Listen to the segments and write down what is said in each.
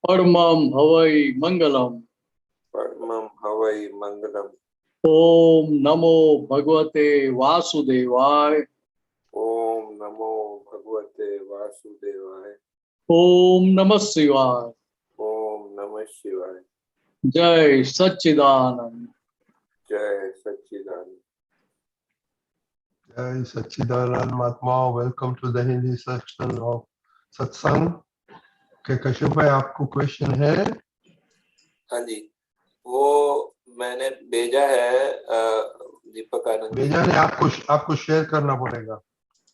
परमं हवै मंगलम। परमं हवै मंगलम। ओम नमो भगवते वासुदेवाय। ओम नमो भगवते वासुदेवाय। ओम नमः शिवाय। ओम नमः शिवाय। जय सच्चिदानंद। जय सच्चिदानंद। Jai Sachidanand Mahatma. Welcome to the Hindi section of Satsang. Okay, Kashyap भाई आपको क्वेश्चन है? हाँ जी, वो मैंने भेजा है दीपक आनंद जी। भेजा नहीं, आपको शेयर करना पड़ेगा।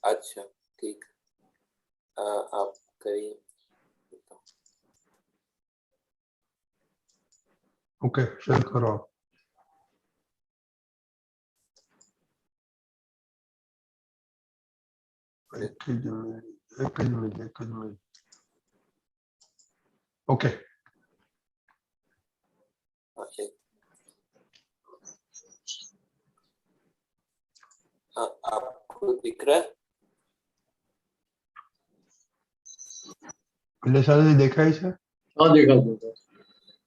अच्छा ठीक, आप करिए। ओके, शेयर करो आप। एक मिनट। ओके, आपको दिख रहा है? पहले देखा ही છે? हाँ देखा देखा।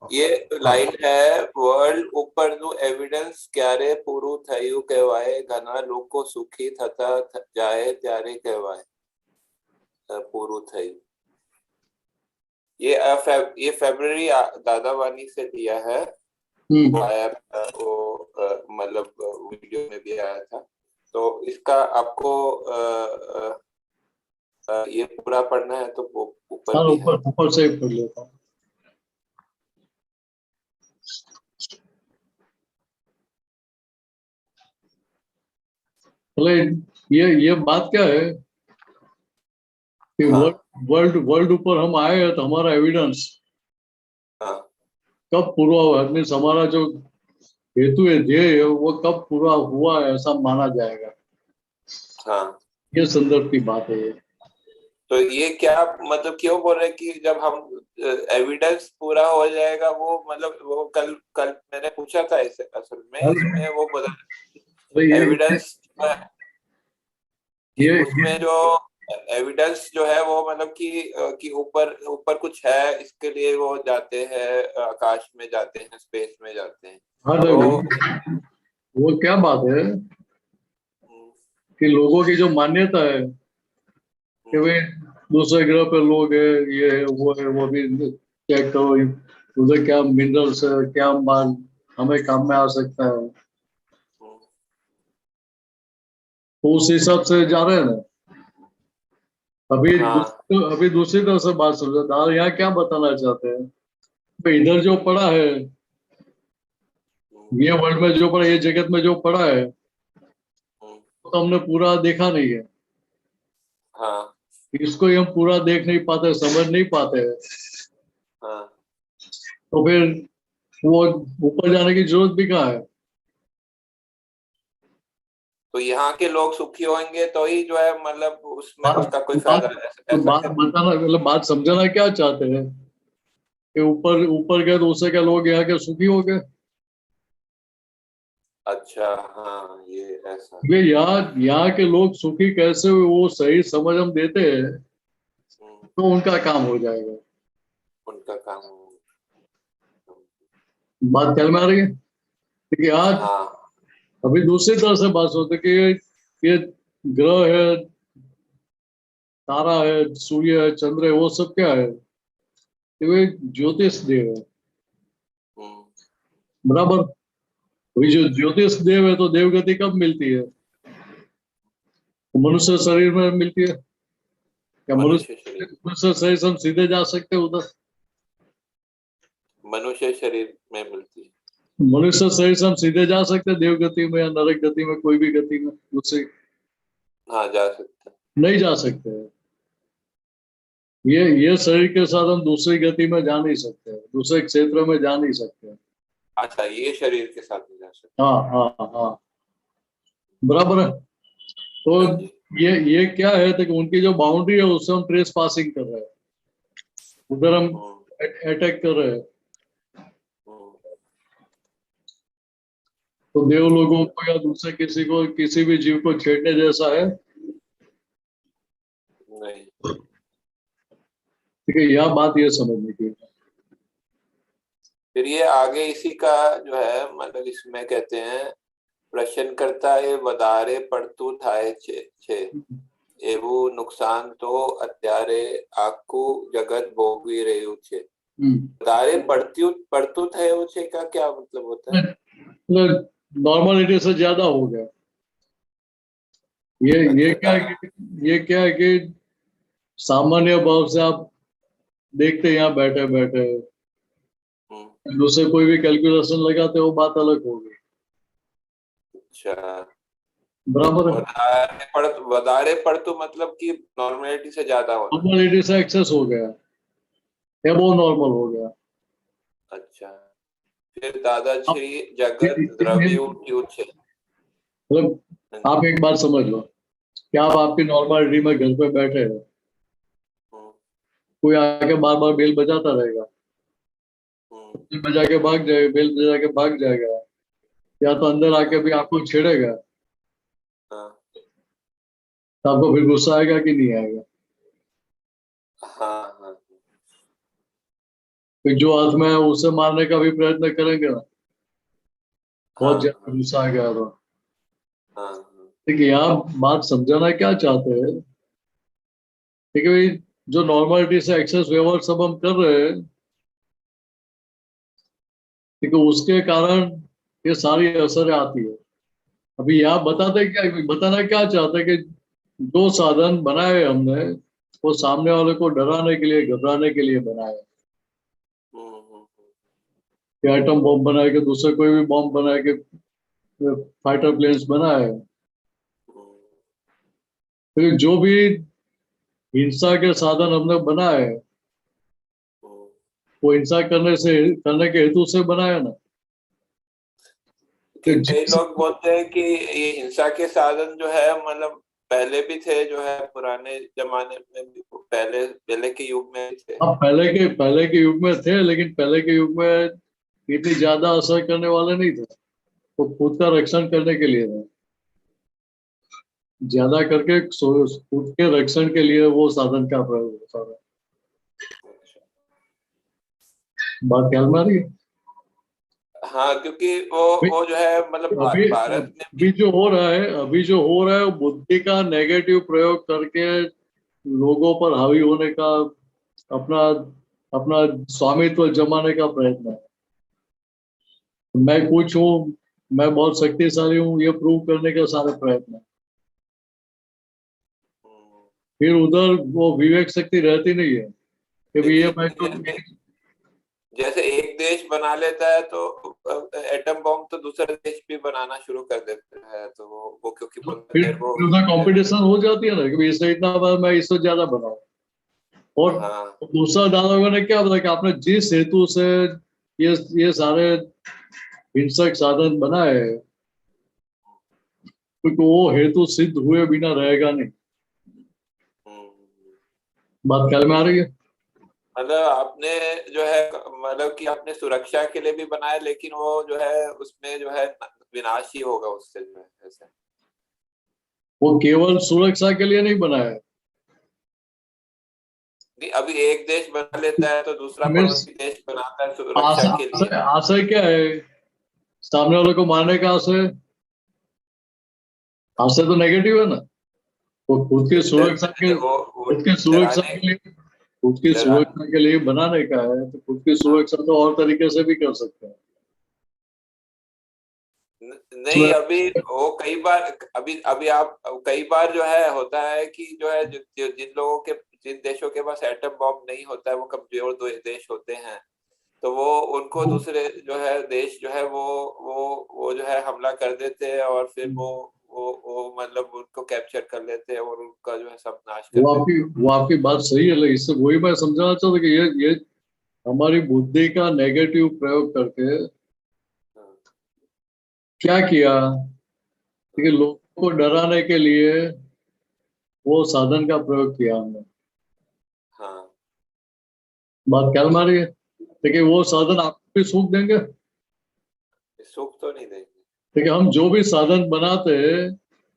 ये लाइन है, વર્લ્ડ ઉપરનું એવિડન્સ ક્યારે પૂરું થયું કહેવાય, ઘણા લોકો સુખી થતા જાય ત્યારે કહેવાય પૂરું થયું। ये फरवरी दादावानी से दिया है। आया वो मतलब वीडियो में भी आया था, तो इसका आपको ये पूरा पढ़ना है तो वो ऊपर भी है। ऊपर से पढ़ लेता हूँ। ये बात क्या है कि वर्ल्ड ऊपर हम आए हैं तो हमारा एविडेंस कब पूरा हुआ, मीन्स हमारा जो हेतु है, ध्येय है, वो कब पूरा हुआ है ऐसा माना जाएगा। हाँ, ये संदर्भ की बात है ये। तो ये क्या मतलब क्यों बोल रहे कि जब हम एविडेंस पूरा हो जाएगा, वो मतलब वो कल मैंने पूछा था इसे, असल में इसमें वो बता एविडेंस उसमें जो एविडेंस जो है वो मतलब कि ऊपर कुछ है, इसके लिए वो जाते हैं, आकाश में जाते हैं, स्पेस में जाते हैं। तो वो क्या बात है कि लोगों की जो मान्यता है कि भाई दूसरे ग्रह पे लोग है, ये है, वो भी चेक करो, उधर क्या मिनरल्स है, क्या माल हमें काम में आ सकता है, तो उस हिसाब से जा रहे हैं ना। अभी दूसरी तरह से बात समझो, दाल यहाँ क्या बताना चाहते हैं, इधर जो पड़ा है, ये वर्ल्ड में जो पड़ा, ये जगत में जो पड़ा है, तो हमने पूरा देखा नहीं है। हाँ, इसको हम पूरा देख नहीं पाते, समझ नहीं पाते। हाँ, तो फिर वो ऊपर जाने की जरूरत भी कहाँ है। तो यहाँ के लोग सुखी होंगे तो ही जो है मतलब उसमें उसका कोई फायदा है। बात बताना, मतलब बात समझाना क्या चाहते हैं कि ऊपर गए तो उससे क्या लोग यहाँ के सुखी हो गए। अच्छा, हाँ, ये ऐसा ये यहाँ के लोग सुखी कैसे हुए, वो सही समझ हम देते हैं तो उनका काम हो जाएगा। उनका काम बात ख्याल में आ रही है? क्योंकि आज अभी दूसरी तरह से बात होती है कि ये ग्रह है, तारा है, सूर्य है, चंद्र है, वो सब क्या है, वे ज्योतिष देव है। बराबर। वही जो ज्योतिष देव है, तो देवगति कब मिलती है? तो मनुष्य शरीर में मिलती है। क्या मनुष्य शरीर से हम सीधे जा सकते हैं उधर? मनुष्य शरीर में मिलती है। मनुष्य शरीर से हम सीधे जा सकते हैं देवगति में या नरक गति में, कोई भी गति में दूसरी? हाँ, जा सकते, नहीं जा सकते हैं। ये शरीर के साथ हम दूसरी गति में जा नहीं सकते, दूसरे क्षेत्र में जा नहीं सकते। अच्छा, ये शरीर के साथ नहीं जा सकते। हाँ हाँ हाँ, बराबर है। तो ये क्या है, तो उनकी जो बाउंड्री है उससे हम ट्रेस पासिंग कर रहे हैं, उधर हम अटैक कर रहे हैं। तो देव लोगों को या दूसरे किसी को, किसी भी जीव को छेड़ने जैसा है नहीं। ठीक है, यह बात ये समझने की। फिर ये आगे इसी का जो है मतलब इसमें कहते हैं प्रश्न करता है વધારે પડતું થાય છે એવું નુકસાન તો અત્યારે આખું જગત ભોગવી રહ્યું છે. વધારે પડતું થયું છે का क्या मतलब होता है? नॉर्मलिटी से ज्यादा हो गया. ये क्या है कि सामान्य भाव से आप देखते हैं यहाँ बैठे बैठे दूसरे कोई भी कैलकुलेशन लगाते वो बात अलग हो गई. अच्छा, बराबर है. વધારે પડતું मतलब कि नॉर्मलिटी से ज्यादा होता. नॉर्मलिटी से एक्सेस हो गया या वो नॉर्मल हो गया. अच्छा, फिर दादाश्री जगत द्रव्य છે. मतलब आप एक बात समझ लो कि आप आपकी नॉर्मलिटी में घर पे बैठे हो, कोई आके बार बार बेल बजाता रहेगा, बजा के भाग जाएगा, बेल बजा के भाग जाएगा, या तो अंदर आके भी आपको छेड़ेगा, तो आपको फिर गुस्सा आएगा कि नहीं आएगा? हाँ. फिर जो हाथ में है उसे मारने का भी प्रयत्न करेंगे ना, बहुत ज्यादा गुस्सा आ गया तो. देखिए यहाँ बात समझाना क्या चाहते हैं, ठीक है भाई, जो नॉर्मलिटी से एक्सेस व्यवहार सब हम कर रहे हैं, ठीक है, उसके कारण ये सारी असर आती है. अभी यहाँ बताना क्या चाहते हैं कि जो साधन बनाए हमने वो सामने वाले को डराने के लिए, घबराने के लिए बनाए. कि एटम बॉम्ब बनाए के, दूसरे कोई भी बॉम्ब बनाए के, फाइटर प्लेन्स बनाए, तो जो भी हिंसा के साधन हमने बनाए वो हिंसा करने के हेतु से बनाया ना. कई लोग बोलते हैं कि ये हिंसा के साधन जो है मतलब पहले भी थे, जो है पुराने जमाने में भी, पहले के युग में थे. अब पहले के युग में थे, लेकिन पहले के युग में इतनी ज्यादा असर करने वाले नहीं थे. वो खुद का रक्षण करने के लिए था, ज्यादा करके खुद के रक्षण के लिए वो साधन का प्रयोग होता है. बात ख्याल में आ रही है? हाँ, क्योंकि वो जो है मतलब भारत में अभी जो हो रहा है वो बुद्धि का नेगेटिव प्रयोग करके लोगों पर हावी होने का, अपना स्वामित्व जमाने का प्रयत्न है. मैं कुछ हूँ, मैं बहुत शक्तिशाली हूँ, ये प्रूव करने का सारे प्रयत्न है. फिर उधर वो विवेक शक्ति रहती नहीं है कि भी ये मैं तो जैसे एक देश बना लेता है तो एटम बॉम्ब तो दूसरा देश भी बनाना शुरू कर देता है, तो वो क्योंकि फिर कंपटीशन हो जाती है ना कि इससे इतना मैं इससे ज्यादा बनाऊं. और दूसरा दादा ने क्या बताया कि आपने जिस हेतु से ये सारे हिंसक साधन बनाए, क्योंकि वो हेतु सिद्ध हुए बिना रहेगा नहीं. बात ख्याल में आ रही है? मतलब आपने जो है मतलब कि आपने सुरक्षा के लिए भी बनाया, लेकिन वो जो है उसमें जो है विनाश ही होगा उससे, जो है ऐसे. वो केवल सुरक्षा के लिए नहीं बनाया. अभी एक देश बना लेता है तो दूसरा पड़ोसी देश बनाता है सुरक्षा के लिए. आशय क्या है? सामने वाले को मारने का आशय तो नेगेटिव है ना. वो खुद की सुरक्षा के लिए बनाने का है, तो खुद की सुरक्षा तो और तरीके से भी कर सकते हैं. नहीं, अभी वो कई बार जो है होता है कि जो है जिन देशों के पास एटम बॉम्ब नहीं होता है, वो कमजोर देश होते हैं, तो वो उनको दूसरे जो है देश जो है वो जो है हमला कर देते हैं और फिर वो मतलब उनको कैप्चर कर लेते हैं और उनका जो है सब नाश कर देते हैं. वो आपकी बात सही है, लेकिन इससे वही मैं समझाना चाहता कि ये हमारी बुद्धि का नेगेटिव प्रयोग करके क्या किया कि लोगों को डराने के लिए वो साधन का प्रयोग किया हमने. बात ख्याल में आ रही है? देखिए वो साधन आपको भी सुख देंगे? सुख तो नहीं देंगे. देखिए हम जो भी साधन बनाते हैं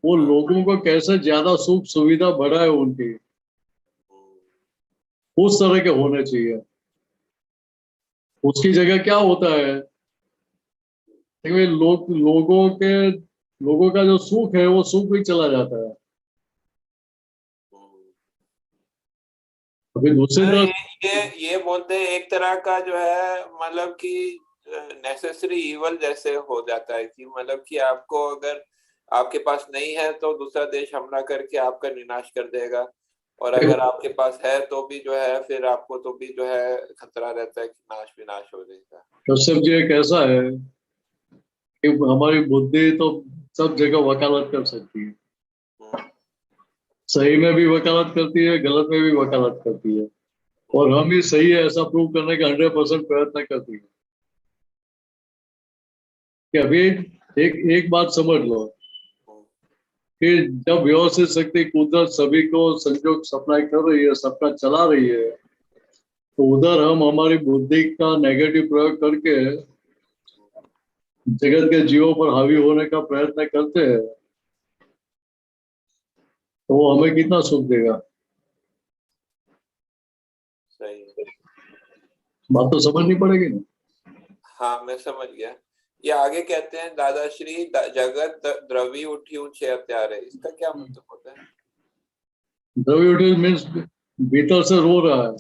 वो लोगों को कैसे ज्यादा सुख सुविधा बढ़ाए उनकी, उस तरह के होने चाहिए. उसकी जगह क्या होता है? देखिए लोगों का जो सुख है वो सुख भी चला जाता है। अभी दूसरी हाँ, तरफ ये बोलते हैं एक तरह का जो है मतलब कि नेसेसरी इवल जैसे हो जाता है कि मतलब कि आपको अगर आपके पास नहीं है तो दूसरा देश हमला करके आपका विनाश कर देगा, और अगर आपके पास है तो भी जो है फिर आपको तो भी जो है खतरा रहता है कि नाश विनाश हो जाएगा। कश्यप जी एक ऐसा है कि हमारी बुद्धि तो सब जगह वकालत कर सकती है। हम्म, सही में भी वकालत करती है, गलत में भी वकालत करती है, और हम ही सही है ऐसा प्रूव करने का 100% प्रयत्न करती है। कि अभी एक एक बात समझ लो हम्म, कि जब व्यवस्थित शक्ति कुदरत सभी को संयोग सप्लाई कर रही है, सबका चला रही है, तो उधर हम हमारी बुद्धि का नेगेटिव प्रयोग करके जगत के जीवों पर हावी होने का प्रयत्न करते हैं, तो वो हमें कितना सुख देगा? सही। बात तो समझनी पड़ेगी ना। हाँ, मैं समझ गया। ये आगे कहते हैं दादाश्री जगत द्रवी उठी ऊंचे हत्यारे, इसका क्या मतलब होता है? द्रव्य मीन्स भीतर से रो रहा है।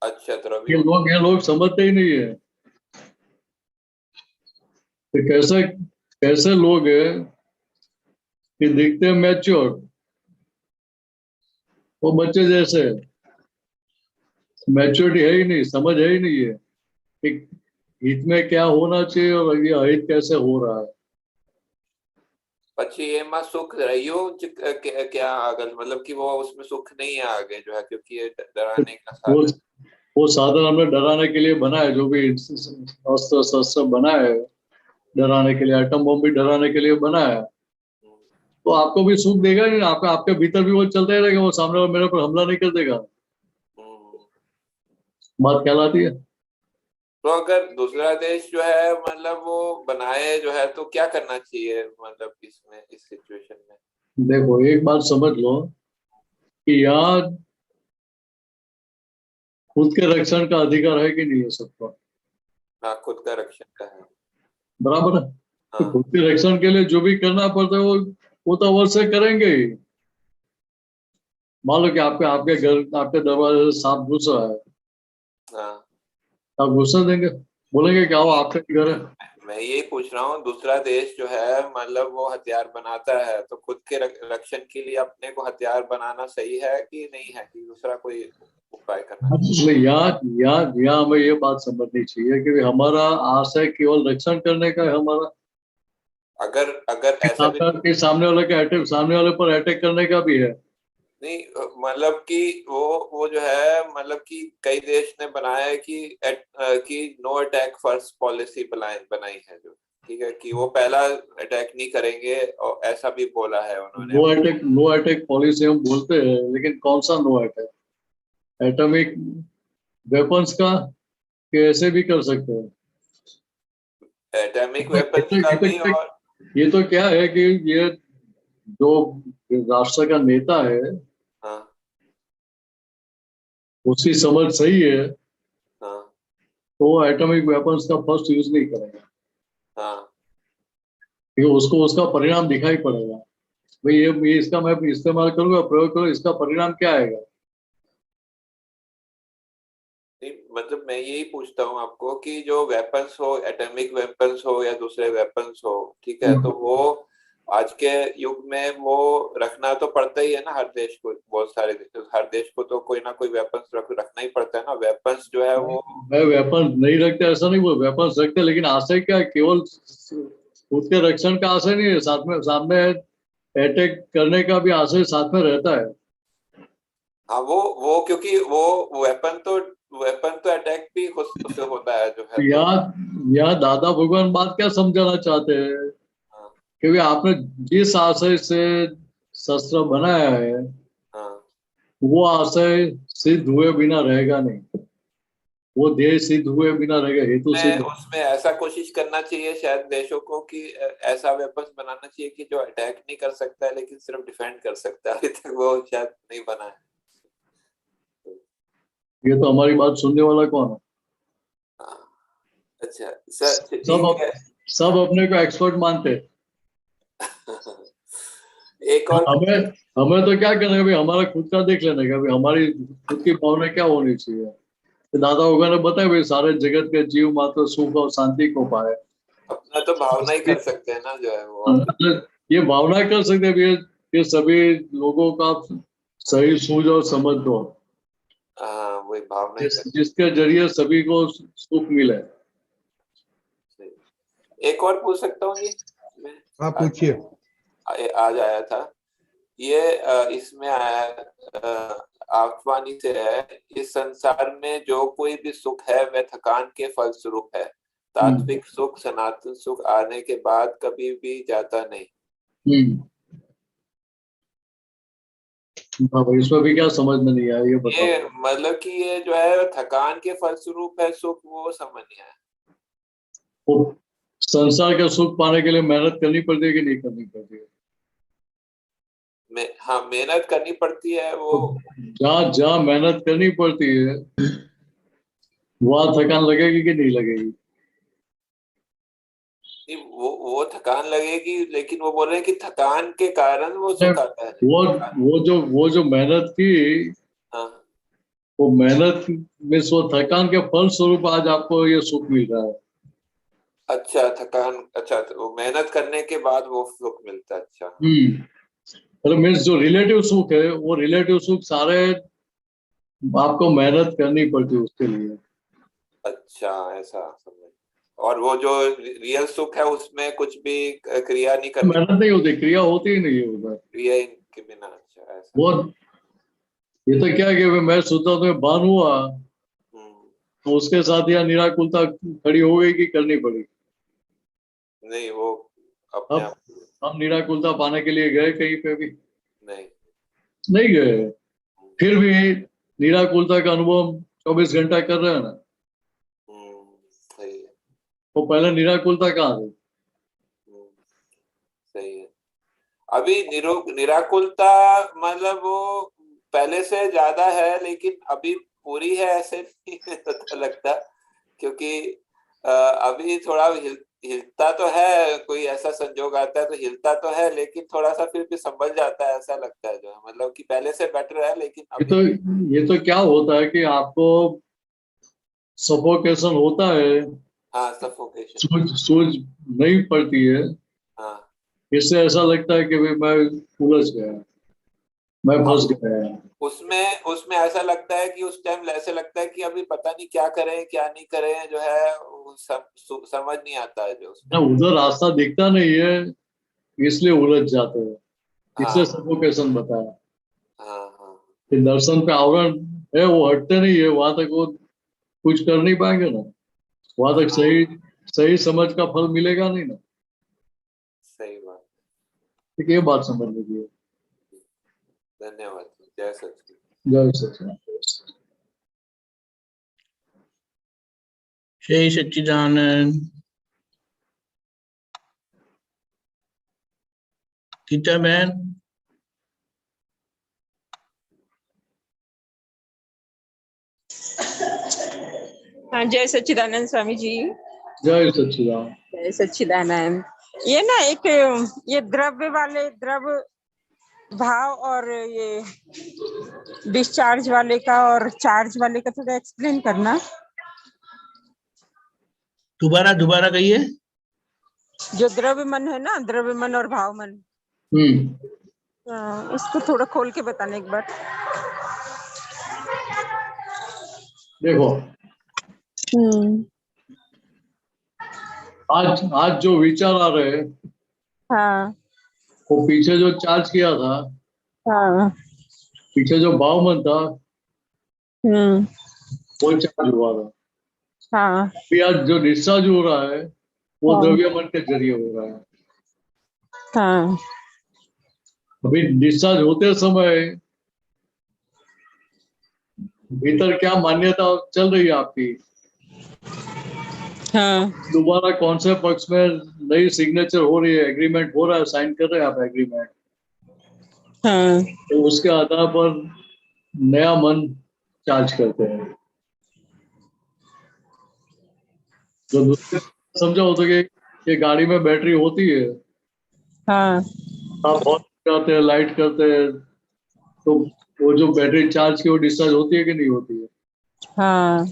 अच्छा, द्रवी ये लोग समझते ही नहीं है कि कैसे कैसे लोग हैं कि दिखते हैं मैच्योर, वो बच्चे जैसे, मैच्योरिटी है ही नहीं, समझ है ही नहीं है कि हित में क्या होना चाहिए और ये अहित कैसे हो रहा है। પછી એમાં સુખ રહ્યું क्या આગળ मतलब कि वो उसमें सुख नहीं है आगे जो है, क्योंकि ये डराने का वो साधन। वो साधन हमने डराने के लिए बनाया, जो भी अस्त्र शस्त्र बनाए डराने के लिए, एटम बम भी डराने के लिए बनाया, तो आपको भी सुख देगा नहीं, आपका आपके भीतर भी वो चलता ही रहेगा, वो सामने वाला मेरे पर हमला नहीं कर देगा। बात कहलाती है। तो अगर दूसरा देश जो है मतलब वो बनाए जो है तो क्या करना चाहिए मतलब इसमें, इस सिचुएशन में? देखो एक बात समझ लो कि यहाँ खुद के रक्षण का अधिकार है कि नहीं है सबको? हाँ, खुद का रक्षण का है। बराबर है। तो हाँ। खुद के रक्षण के लिए जो भी करना पड़ता है वो तो अवश्य करेंगे ही। मान लो कि आपके आपके घर, आपके दरवाजे से सांप घुस रहा है, हाँ, आप घुसने देंगे? बोलेंगे क्या वो आपका ही घर है? मैं यही पूछ रहा हूँ, दूसरा देश जो है मतलब वो हथियार बनाता है तो खुद के रक्षण के लिए अपने को हथियार बनाना सही है कि नहीं है, कि दूसरा कोई उपाय करना चाहिए? इसलिए यहाँ यहाँ यहाँ हमें ये बात समझनी चाहिए कि हमारा आशय केवल रक्षण करने का है हमारा, अगर अगर ऐसा भी कि सामने वाले पर अटैक करने का भी है। नहीं, मतलब कि वो जो है मतलब कि कई देश ने बनाया है कि नो अटैक फर्स्ट पॉलिसी बनाई है जो, ठीक है, कि वो पहला अटैक नहीं करेंगे, और ऐसा भी बोला है उन्होंने। नो अटैक पॉलिसी हम बोलते हैं, लेकिन कौन सा नो अटैक? एटॉमिक वेपन्स का, कि ऐसे भी कर सकते हैं? एटॉमिक वेपन्स का भी। और ये तो क्या है कि ये जो राष्ट्र का नेता है हाँ, उसकी समझ सही है, हाँ, तो वो एटॉमिक वेपन्स का फर्स्ट यूज नहीं करेगा, हाँ। क्योंकि उसको उसका परिणाम दिखाई पड़ेगा। भाई ये इसका मैं इस्तेमाल करूंगा, प्रयोग करूंगा, इसका परिणाम क्या आएगा? नहीं, मतलब मैं यही पूछता हूँ आपको कि जो वेपन्स हो, एटॉमिक वेपन्स हो या दूसरे वेपन्स हो, ठीक है, तो वो आज के युग में वो रखना तो पड़ता ही है ना हर देश को, बहुत सारे हर देश को तो कोई ना कोई वेपन्स रखना ही पड़ता है ना, वेपन्स जो है वो। मैं वेपन नहीं रखते ऐसा नहीं, वो वेपन्स रखते, लेकिन आशय क्या है? केवल खुद के रक्षण का आशय नहीं है, साथ में सामने अटैक करने का भी आशय साथ में रहता है। हाँ, वो क्योंकि वो वेपन तो अटैक भी उससे होता है जो है तो। यहाँ दादा भगवान बात क्या समझाना चाहते हैं? हाँ, क्योंकि आपने जिस आशय से शस्त्र बनाया है हाँ। वो आशय सिद्ध हुए बिना रहेगा नहीं, वो ध्येय सिद्ध हुए बिना रहेगा, हेतु मैं सिद्ध। उसमें ऐसा कोशिश करना चाहिए शायद देशों को कि ऐसा वेपन्स बनाना चाहिए कि जो अटैक नहीं कर सकता है लेकिन सिर्फ डिफेंड कर सकता है, अभी तक वो शायद नहीं बना है। ये तो हमारी बात सुनने वाला कौन है? हाँ, अच्छा सर, ठीक सब है। सब अपने को एक्सपर्ट मानते हैं। एक और हमें हमें तो क्या करना है भाई, हमारा खुद का देख लेना है भाई, हमारी खुद की भावना क्या होनी चाहिए। तो दादा वगैरह ने बताया भाई, सारे जगत के जीव मात्र सुख और शांति को पाए। अपना तो भावना ही कर सकते हैं ना, जो है वो ये भावना कर सकते हैं भैया, ये सभी लोगों का सही सूझ और समझ दो, हाँ, वही भावना ही कर जिसके जरिए सभी को सुख मिले। सकते हैं। एक और पूछ सकता हूँ जी मैं? आप पूछिए। आज आया था ये, इसमें आया, आत्मानी से है, इस संसार में जो कोई भी सुख है वह थकान के फलस्वरूप है। तात्विक सुख, सनातन सुख आने के बाद कभी भी जाता नहीं। हाँ भाई, इसमें भी क्या समझ में नहीं आया, ये बताओ। ये मतलब कि ये जो है थकान के फलस्वरूप है सुख, वो समझ नहीं आया। वो संसार का सुख पाने के लिए मेहनत करनी पड़ती है कि नहीं करनी पड़ती है? हाँ, मेहनत करनी पड़ती है वो। तो जहाँ जहाँ मेहनत करनी पड़ती है वहाँ थकान लगेगी कि नहीं लगेगी? वो थकान लगेगी, लेकिन वो बोल रहे हैं कि थकान के कारण वो सुख आता है। वो जो मेहनत की, हाँ, वो मेहनत में वो थकान के फल स्वरूप आज आपको ये सुख मिल रहा है। अच्छा थकान, अच्छा तो वो मेहनत करने के बाद वो सुख मिलता है। अच्छा मतलब मीन्स जो रिलेटिव सुख है, वो रिलेटिव सुख सारे आपको मेहनत करनी पड़ती है उसके लिए। अच्छा, ऐसा समझ। और वो जो रियल सुख है उसमें कुछ भी क्रिया नहीं करनी, मेहनत नहीं होती, क्रिया होती ही नहीं है उधर। क्रिया के बिना। अच्छा ऐसा। वो ये तो क्या है कि मैं सोचता हूँ बान हुआ हम्म। तो उसके साथ यह निराकुलता खड़ी हो गई कि करनी पड़ी। नहीं, वो अपने अब आप। हम निराकुलता पाने के लिए गए कहीं पे भी? नहीं। नहीं गए। फिर भी निराकुलता का अनुभव 24 घंटा कर रहे हैं ना। सही है। तो पहले निराकुलता कहाँ थी? हम्म, सही है। अभी निराकुलता मतलब वो पहले से ज्यादा है, लेकिन अभी पूरी है ऐसे नहीं पता लगता, क्योंकि अभी थोड़ा हिलता तो है, कोई ऐसा संजोग आता है तो हिलता तो है, लेकिन थोड़ा सा फिर भी संभल जाता है, ऐसा लगता है, जो है मतलब कि पहले से बेटर है, लेकिन ये अभी। तो ये तो क्या होता है कि आपको सफोकेशन होता है, हाँ, सफोकेशन। सूझ सूझ नहीं पड़ती है। हाँ इससे ऐसा लगता है कि भाई मैं उलझ गया, मैं हाँ, फंस गया। उसमें उसमें ऐसा लगता है कि उस टाइम ऐसे लगता है कि अभी पता नहीं क्या करें क्या नहीं करें, जो है वो समझ नहीं आता है जो उस ना टाइम। उधर रास्ता दिखता नहीं है, इसलिए उलझ जाते हैं। इसलिए हाँ सफोकेशन बताया हाँ हाँ। कि दर्शन पे आवरण है, वो हटते नहीं है, वहां तक वो कुछ कर नहीं पाएंगे ना। वहां तक हाँ, सही सही समझ का फल मिलेगा नहीं ना। सही बात। ठीक है, ये बात समझ लीजिए। धन्यवाद। जय सच। जय सचिदानंद। जय सच्चिदानंद। गीता बहन। हाँ, जय सच्चिदानंद स्वामी जी। जय सचिदानंद। जय सच्चिदानंद। ये ना एक ये द्रव्य वाले द्रव्य भाव और ये डिस्चार्ज वाले का और चार्ज वाले का थोड़ा एक्सप्लेन करना। दोबारा दोबारा कहिए। जो द्रव्य मन है ना, द्रव्य मन और भाव मन, इसको थोड़ा खोल के बताना एक बार। देखो, आज आज जो विचार आ रहे हैं, हाँ वो पीछे जो चार्ज किया था, हाँ। पीछे जो भाव मन था, हम्म। वो चार्ज हुआ था। हाँ अभी आज जो डिस्चार्ज हो रहा है, वो हाँ द्रव्य मन के जरिए हो रहा है। हाँ अभी डिस्चार्ज होते समय भीतर क्या मान्यता चल रही है आपकी, हाँ दोबारा कौन से पक्ष में नई सिग्नेचर हो रही है, एग्रीमेंट हो रहा है, साइन कर रहे हैं आप एग्रीमेंट, हाँ। तो उसके आधार पर नया मन चार्ज करते हैं। जो दूसरे समझा हो तो कि ये गाड़ी में बैटरी होती है, हाँ आप ऑन करते हैं, लाइट करते हैं, तो वो जो बैटरी चार्ज की वो डिस्चार्ज होती है कि नहीं होती है, हाँ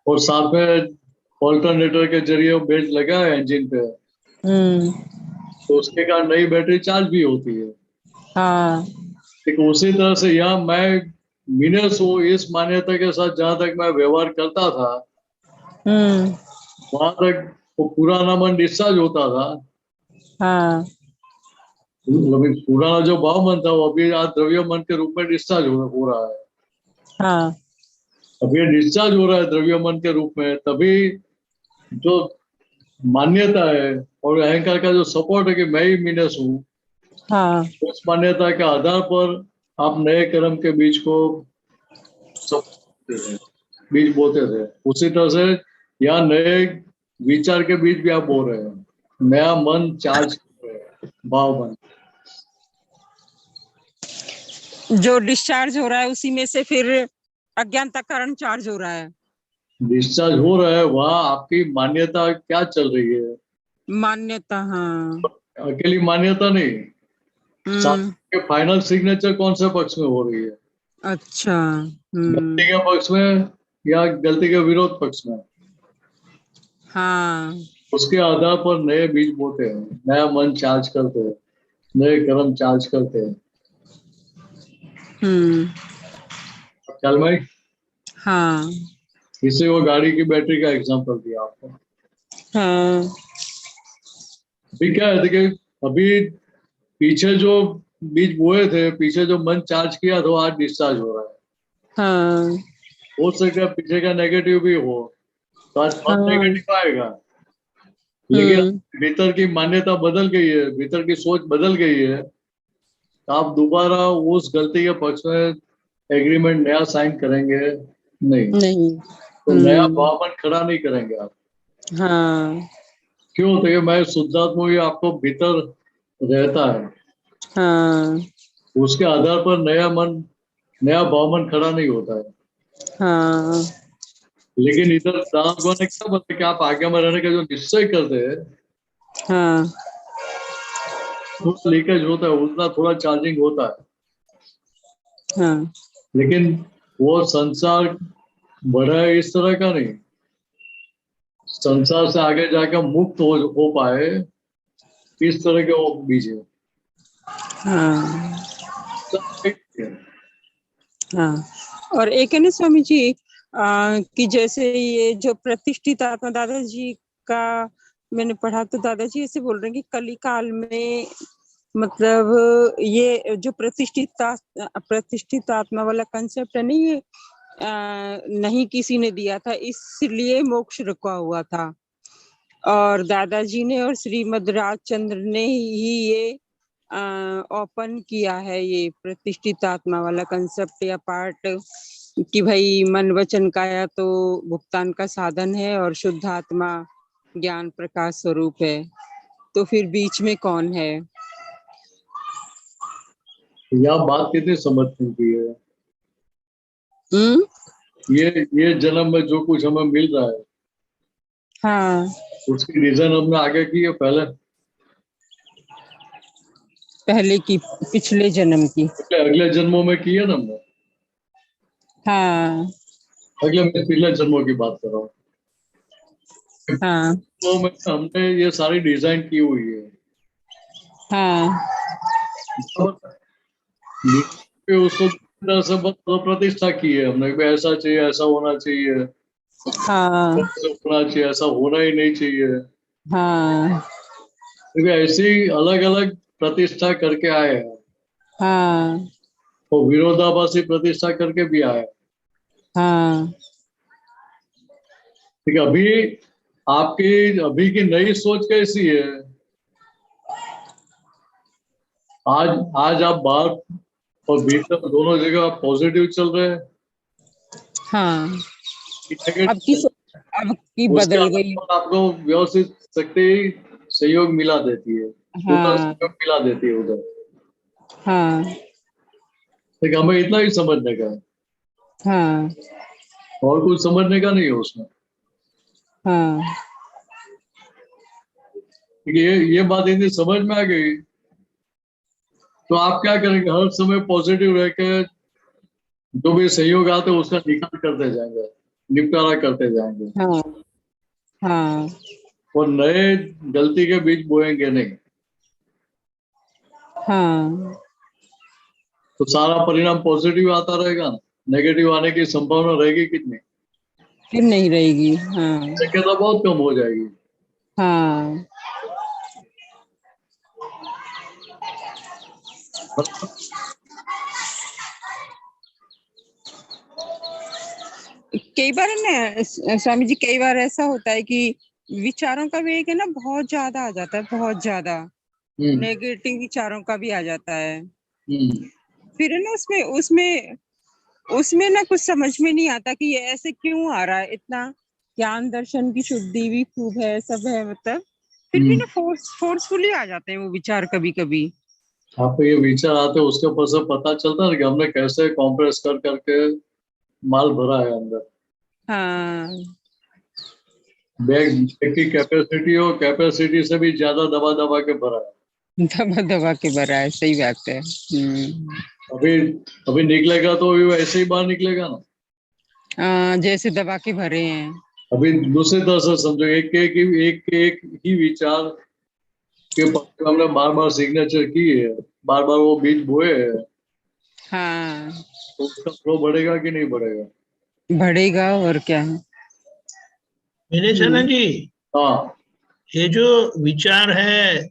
और साथ में ऑल्टरनेटर के जरिए बेल्ट लगा है इंजन पे, तो उसके कारण नई बैटरी चार्ज भी होती है। हाँ ठीक उसी तरह से यहाँ मैं मिनस हूँ इस मान्यता के साथ, जहां तक मैं व्यवहार करता था वहां तक वो पुराना मन डिस्चार्ज होता था। हाँ अभी पुराना जो भाव मन था वो अभी आज द्रव्य मन के रूप में डिस्चार्ज हो रहा है। हाँ अब ये डिस्चार्ज हो रहा है द्रव्य मन के रूप में, तभी जो मान्यता है और अहंकार का जो सपोर्ट है कि मैं ही मिनस हूँ, हाँ उस मान्यता के आधार पर आप नए कर्म के बीज को बीज बोते थे। उसी तरह से यहाँ नए विचार के बीज भी आप बो रहे हैं, नया मन चार्ज कर रहे हैं, भाव मन। जो डिस्चार्ज हो रहा है उसी में से फिर अज्ञानता कारण चार्ज हो रहा है। डिस्चार्ज हो रहा है, वहाँ आपकी मान्यता क्या चल रही है? मान्यता, हाँ। अकेली मान्यता नहीं, साथ के फाइनल सिग्नेचर कौन से पक्ष में हो रही है? अच्छा। गलती के पक्ष में या गलती के विरोध पक्ष में? हाँ उसके आधार पर नए बीज बोते हैं, नया मन चार्ज करते हैं, नए कर्म चार्ज करते हैं। ख्याल में? हाँ इससे वो गाड़ी की बैटरी का एग्जांपल दिया आपको। हाँ अभी क्या है देखिए, अभी पीछे जो बीज बोए थे, पीछे जो मन चार्ज किया था, वो आज डिस्चार्ज हो रहा है। हाँ हो सकता है पीछे का नेगेटिव भी हो, तो आज मन हाँ नेगेटिव आएगा, लेकिन भीतर की मान्यता बदल गई है, भीतर की सोच बदल गई है, तो आप दोबारा उस गलती के पक्ष में एग्रीमेंट नया साइन करेंगे नहीं, नहीं। तो नया भावमन खड़ा नहीं करेंगे आप। हाँ क्यों? तो ये मैं शुद्धात्मा ही आपको भीतर रहता है, हाँ उसके आधार पर नया मन, नया भावमन खड़ा नहीं होता है। हाँ लेकिन इधर दास भगवान ने क्या बताया कि आप आज्ञा में रहने का जो निश्चय करते हैं, हाँ थोड़ा लीकेज होता है, उतना थोड़ा चार्जिंग होता है, हाँ लेकिन वो संसार बड़ा है इस तरह का नहीं, संसार से आगे जाकर मुक्त हो पाए इस तरह के वो बीज है। हाँ सब एक है। हाँ। और एक है ना स्वामी जी, कि जैसे ये जो प्रतिष्ठित आत्मा दादाजी का मैंने पढ़ा, तो दादाजी ऐसे बोल रहे हैं कि कली काल में मतलब ये जो प्रतिष्ठित आत्मा वाला कंसेप्ट है ना, ये नहीं किसी ने दिया था, इसलिए मोक्ष रुका हुआ था। और दादाजी ने और श्रीमद राजचंद्र ने ही ये ओपन किया है, ये प्रतिष्ठित आत्मा वाला कंसेप्ट या पार्ट, कि भाई मन वचन काया तो भुगतान का साधन है और शुद्ध आत्मा ज्ञान प्रकाश स्वरूप है। तो फिर बीच में कौन है? यहाँ बात कितनी समझने की है। ये जन्म में जो कुछ हमें मिल रहा है, हाँ, उसकी रीजन हमने आगे की है, पहले की, पिछले जन्म की। अगले जन्मों में की है ना हमने। हाँ अगले मैं पिछले जन्मों की बात कर रहा हूँ। हाँ तो में हमने ये सारी डिजाइन की हुई है। हाँ उसको तरह से प्रतिष्ठा की है हमने, ऐसा चाहिए, ऐसा होना चाहिए, हाँ ऐसा होना चाहिए, ऐसा होना ही नहीं चाहिए। हाँ ऐसी अलग अलग प्रतिष्ठा करके आए हैं, हाँ वो विरोधाभासी प्रतिष्ठा करके भी आए। हाँ ठीक है, अभी आपकी अभी की नई सोच कैसी है? आज आज आप बाहर और भीतर दोनों जगह पॉजिटिव चल रहे हैं। हाँ। नेगेटिव, अब की उसके बदल आधार गई। पर आपको व्यवस्थित शक्ति सहयोग मिला देती है, उधर हाँ सहयोग मिला देती है उधर। हाँ लेकिन हमें इतना ही समझने का है, हाँ और कुछ समझने का नहीं है उसमें। हाँ ये बात यदि समझ में आ गई तो आप क्या करेंगे, हर समय पॉजिटिव रह के जो भी सहयोग आते है उसका निकाल करते जाएंगे, निपटारा करते जाएंगे, हाँ हाँ और नए गलती के बीज बोएंगे नहीं, हाँ तो सारा परिणाम पॉजिटिव आता रहेगा ना। नेगेटिव आने की संभावना रहेगी कितनी, फिर नहीं रहेगी। हाँ शक्यता बहुत कम हो जाएगी। हाँ कई बार है ना स्वामी जी, कई बार ऐसा होता है कि विचारों का वेग है ना बहुत ज्यादा आ जाता है, बहुत ज्यादा हम्म नेगेटिव विचारों का भी आ जाता है। हम्म फिर है ना उसमें उसमें उसमें ना कुछ समझ में नहीं आता कि ये ऐसे क्यों आ रहा है। इतना ज्ञान दर्शन की शुद्धि भी खूब है, सब है, मतलब फिर भी ना फोर्सफुली आ जाते हैं वो विचार कभी कभी। आपको ये विचार आते हैं उसके ऊपर से पता चलता है कि हमने कैसे कॉम्प्रेस कर करके माल भरा है अंदर। हाँ बैग की कैपेसिटी हो, कैपेसिटी से भी ज्यादा दबा दबा के भरा है। दबा दबा के भरा है, सही बात है। अभी अभी निकलेगा तो भी वो ऐसे ही बाहर निकलेगा ना। जैसे दबा के भरे हैं। अभी दूसरी तरह से समझो, एक ही विचार के पक्ष में हमने बार बार सिग्नेचर की है, बार बार वो बीज बोए है, हाँ तो उसका फ्लो बढ़ेगा कि नहीं बढ़ेगा। बढ़ेगा और क्या है। मेरे चरण जी, हाँ ये जो विचार है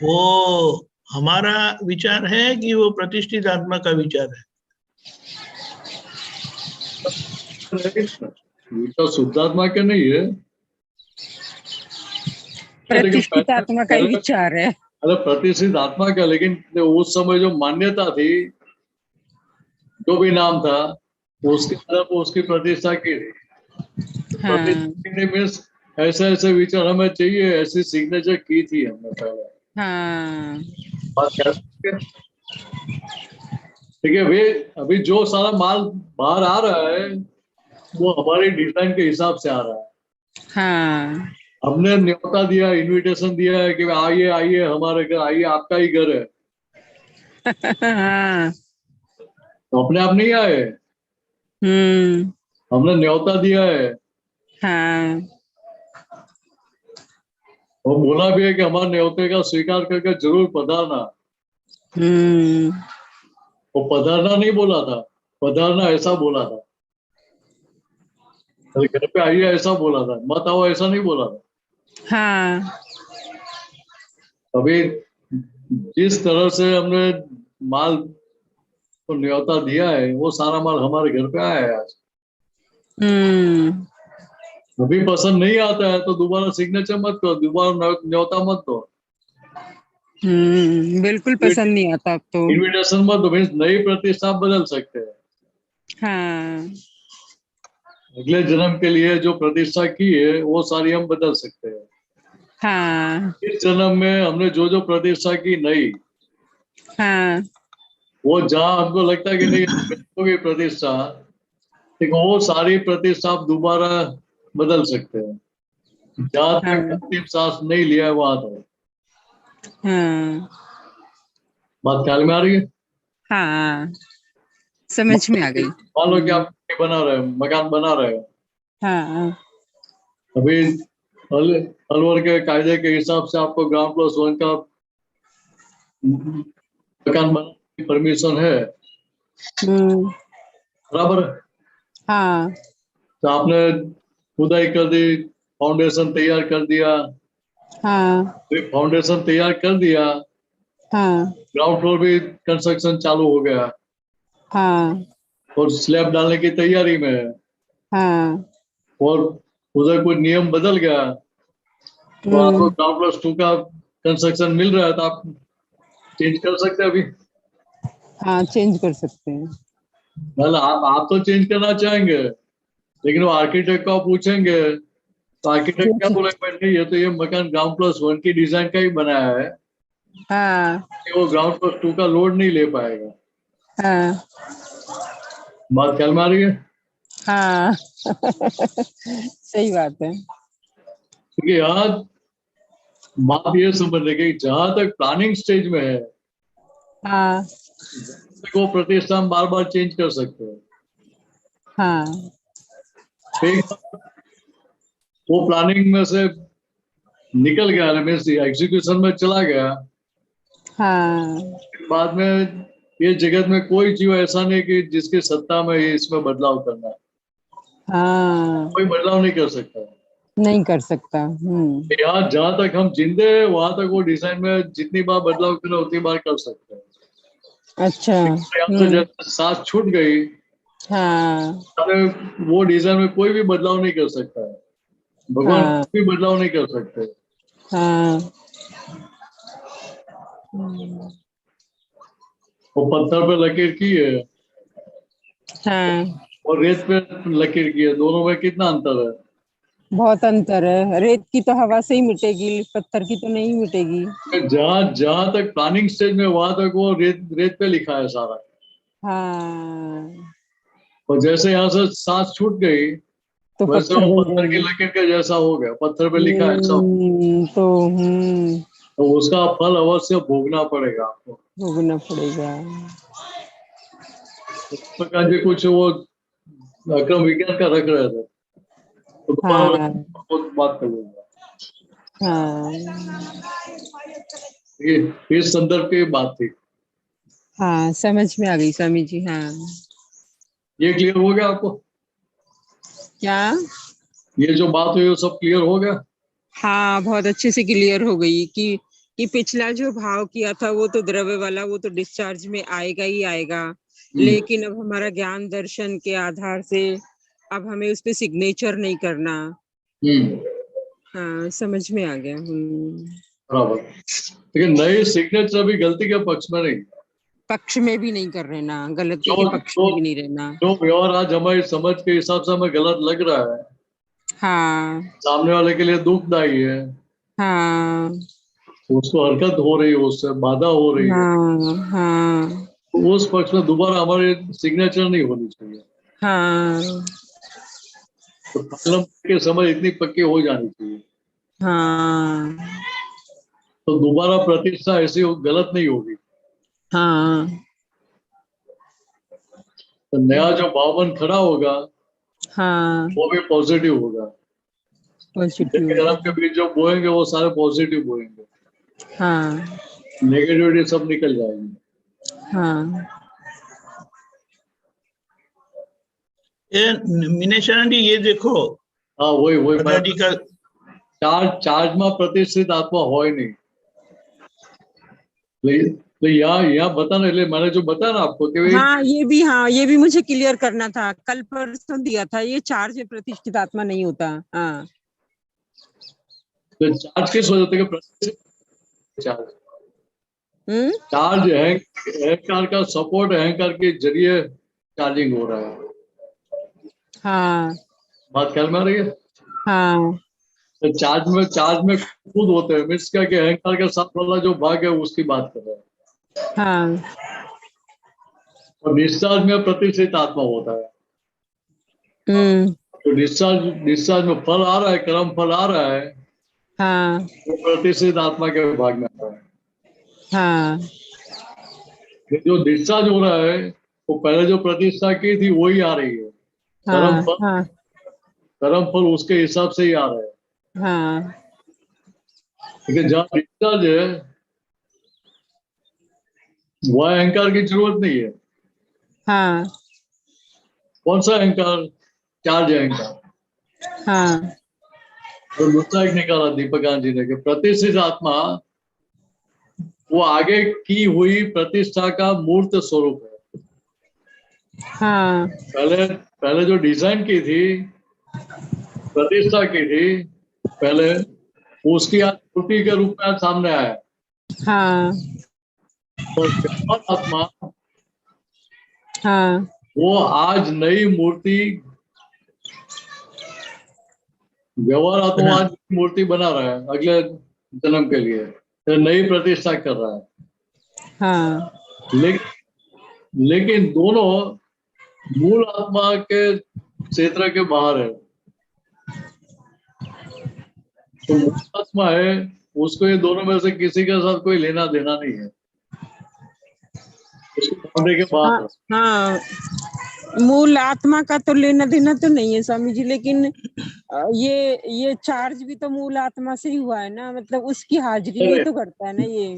वो हमारा विचार है कि वो प्रतिष्ठित आत्मा का विचार है? विचार शुद्धात्मा के नहीं है, लेकिन प्रतिष्ठित आत्मा का ही विचार है। अरे प्रतिष्ठित आत्मा का, लेकिन उस समय जो मान्यता थी, जो भी नाम था, उसके अंदर वो उसकी प्रतिष्ठा की थी। हाँ प्रतिष्ठा मीन्स ऐसे ऐसे विचार हमें चाहिए, ऐसी सिग्नेचर की थी हमने पहले। हाँ बात क्या है? ठीक है वे, अभी जो सारा माल बाहर आ रहा है वो हमारी डिजाइन के हिसाब से आ रहा है। हाँ हमने न्योता दिया, इनविटेशन दिया है कि आइए आइए हमारे घर आइए, आपका ही घर है, हाँ तो अपने आप नहीं आए, हम्म हमने न्योता दिया है। हाँ और बोला भी है कि हमारे न्योते का स्वीकार करके जरूर पधारना। हम्म वो पधारना नहीं बोला था, पधारना ऐसा बोला था, अरे घर पे आइए ऐसा बोला था, मत आओ ऐसा नहीं बोला था। हाँ अभी जिस तरह से हमने माल को न्योता दिया है वो सारा माल हमारे घर पे आया है आज। हम्म अभी पसंद नहीं आता है तो दोबारा सिग्नेचर मत करो, दोबारा न्योता मत दो, बिल्कुल पसंद नहीं आता अब तो। इनविटेशन मत दो, मीन्स नई प्रतिष्ठा आप बदल सकते हैं। हाँ अगले जन्म के लिए जो प्रतिष्ठा की है वो सारी हम बदल सकते हैं। हाँ इस जन्म में हमने जो जो प्रतिष्ठा की नई, हाँ वो जहाँ हमको लगता है कि नहीं होगी प्रतिष्ठा, ठीक है, वो सारी प्रतिष्ठा आप दोबारा बदल सकते हैं। जहाँ हाँ तक अंतिम सांस नहीं लिया है वहां तक। हाँ बात ख्याल में आ रही है? हाँ समझ में आ गई। मान लो कि आप बना रहे हो, मकान बना रहे हो, हाँ अभी अलवर के कायदे के हिसाब से आपको ग्राउंड प्लस 1 का मकान बनाने की परमिशन है, हम्म बराबर है? हाँ तो आपने खुदाई कर दी, फाउंडेशन तैयार कर दिया, हाँ फाउंडेशन तैयार कर दिया, हाँ ग्राउंड फ्लोर भी कंस्ट्रक्शन चालू हो गया हाँ और स्लैब डालने की तैयारी में है, हाँ और उधर कोई नियम बदल गया तो आपको ग्राउंड प्लस 2 का कंस्ट्रक्शन मिल रहा है, तो आप चेंज कर सकते हैं अभी। हाँ चेंज कर सकते हैं। मतलब आप तो चेंज करना चाहेंगे, लेकिन वो आर्किटेक्ट को आप पूछेंगे तो आर्किटेक्ट क्या बोलेगा, नहीं ये तो ये मकान ग्राउंड प्लस 1 की डिजाइन का ही बनाया है, हाँ वो ग्राउंड प्लस 2 का लोड नहीं ले पाएगा। हाँ बात ख्याल में आ रही है? हाँ सही बात है। क्योंकि यहाँ बात ये समझ लेंगे कि जहां तक प्लानिंग स्टेज में है हाँ वो प्रतिष्ठा हम बार बार चेंज कर सकते हैं। हाँ एक बार वो प्लानिंग में से निकल गया, मीन्स एग्जीक्यूशन में चला गया, हाँ बाद में ये जगत में कोई जीव ऐसा नहीं कि जिसकी सत्ता में ये इसमें बदलाव करना है। हाँ कोई बदलाव नहीं कर सकता। नहीं कर सकता। यहाँ जहां तक हम जिंदे हैं वहां तक वो डिजाइन में जितनी बार बदलाव करना उतनी बार कर सकते हैं। अच्छा। यहाँ से जब सांस छूट गई, हाँ अरे वो डिजाइन में कोई भी बदलाव नहीं कर सकता है। भगवान हाँ कोई भी बदलाव नहीं कर सकते। हाँ वो पत्थर पे लकीर की है हाँ और रेत पे लकीर की है, दोनों में कितना अंतर है। बहुत अंतर है। रेत की तो हवा से ही मिटेगी, पत्थर की तो नहीं मिटेगी। जहां जहां तक प्लानिंग स्टेज में वहां तक वो रेत पे लिखा है सारा। हाँ और जैसे यहाँ से सांस छूट गई तो वैसे पत्थर वो बन पत्थर की जाएंगे। लकीर के जैसा हो गया, पत्थर पे लिखा है ऐसा। तो उसका फल अवश्य भोगना पड़ेगा आपको। भोगना पड़ेगा। इस प्रकार के कुछ वो क्रम विज्ञान का रख रहे थे, तो दोबारा हाँ बात करूंगा। हाँ ये इस संदर्भ की बात थी। हाँ समझ में आ गई स्वामी जी। हाँ ये क्लियर हो गया आपको? क्या? ये जो बात हुई वो सब क्लियर हो गया? हाँ बहुत अच्छे से क्लियर हो गई कि पिछला जो भाव किया था वो तो द्रव्य वाला, वो तो डिस्चार्ज में आएगा ही आएगा। लेकिन अब हमारा ज्ञान दर्शन के आधार से अब हमें उस पे सिग्नेचर नहीं करना। हाँ समझ में आ गया। बराबर। लेकिन नए सिग्नेचर अभी गलती के पक्ष में नहीं, पक्ष में भी नहीं कर रहना, गलती के पक्ष में भी नहीं रहना। जो व्यवहार आज हमारी समझ के हिसाब से हमें गलत लग रहा है, हाँ सामने वाले के लिए दुखदायी है, हाँ उसको हरकत हो रही है, उससे बाधा हो रही है, हाँ हाँ तो उस पक्ष में दोबारा हमारे सिग्नेचर नहीं होनी चाहिए। हाँ तो प्रॉब्लम के समझ इतनी पक्की हो जानी चाहिए, हाँ तो दोबारा प्रतिष्ठा ऐसी गलत नहीं होगी। हाँ तो नया जो भावन खड़ा होगा हाँ वो भी पॉजिटिव होगा। पॉजिटिव। जन्म के बीच जो बोएंगे वो सारे पॉजिटिव बोएंगे, हाँ नेगेटिविटी सब निकल जाएगी। हाँ ये मीनेशान जी ये देखो, हाँ वही दादाजी का चार्ज में प्रतिष्ठित आत्मा हो ही नहीं। तो यहाँ बताना, इसलिए मैंने जो बताया ना आपको कि हाँ ये भी मुझे क्लियर करना था। कल परसों दिया था, ये चार्ज में प्रतिष्ठित आत्मा नहीं होता। हाँ तो चार्ज किस वजह से प्रतिष्ठित चार्ज है, अहंकार का सपोर्ट, अहंकार के जरिए चार्जिंग हो रहा है। हाँ बात ख्याल में आ रही है? हाँ तो चार्ज में खुद होते हैं, मीन्स क्या कि अहंकार के साथ वाला जो भाग है उसकी बात कर रहे हैं। हाँ और डिस्चार्ज में प्रतिष्ठित आत्मा होता है। तो डिस्चार्ज में फल आ रहा है, कर्म फल आ रहा है, हाँ वो प्रतिष्ठित आत्मा के भाग में आता है। हाँ जो डिस्चार्ज हो रहा है वो पहले जो प्रतिष्ठा की थी वही आ रही है। हाँ कर्म फल उसके हिसाब से ही आ रहा है। हाँ लेकिन जहाँ डिस्चार्ज है वह अहंकार की जरूरत नहीं है। हाँ कौन सा अहंकार? चार्ज अहंकार। हाँ तो दूसरा एक निकाला दीपकांत जी ने कि प्रतिष्ठित आत्मा वो आगे की हुई प्रतिष्ठा का मूर्त स्वरूप है। हाँ पहले जो डिजाइन की थी, प्रतिष्ठा की थी पहले, उसकी आज मूर्ति के रूप में सामने आया। हाँ और व्यवहार आत्मा हाँ वो आज नई मूर्ति, व्यवहार आत्मा आज मूर्ति बना रहा है अगले जन्म के लिए, तो नई प्रतिष्ठा कर रहा है। हाँ लेकिन दोनों मूल आत्मा के क्षेत्र के बाहर है, तो मूल आत्मा है, उसको ये दोनों में से किसी के साथ कोई लेना देना नहीं है, उसको होने के बाद हाँ, हाँ, मूल आत्मा का तो लेना देना तो नहीं है स्वामी जी, लेकिन ये चार्ज भी तो मूल आत्मा से ही हुआ है ना, मतलब उसकी हाजिरी में तो करता है ना, ये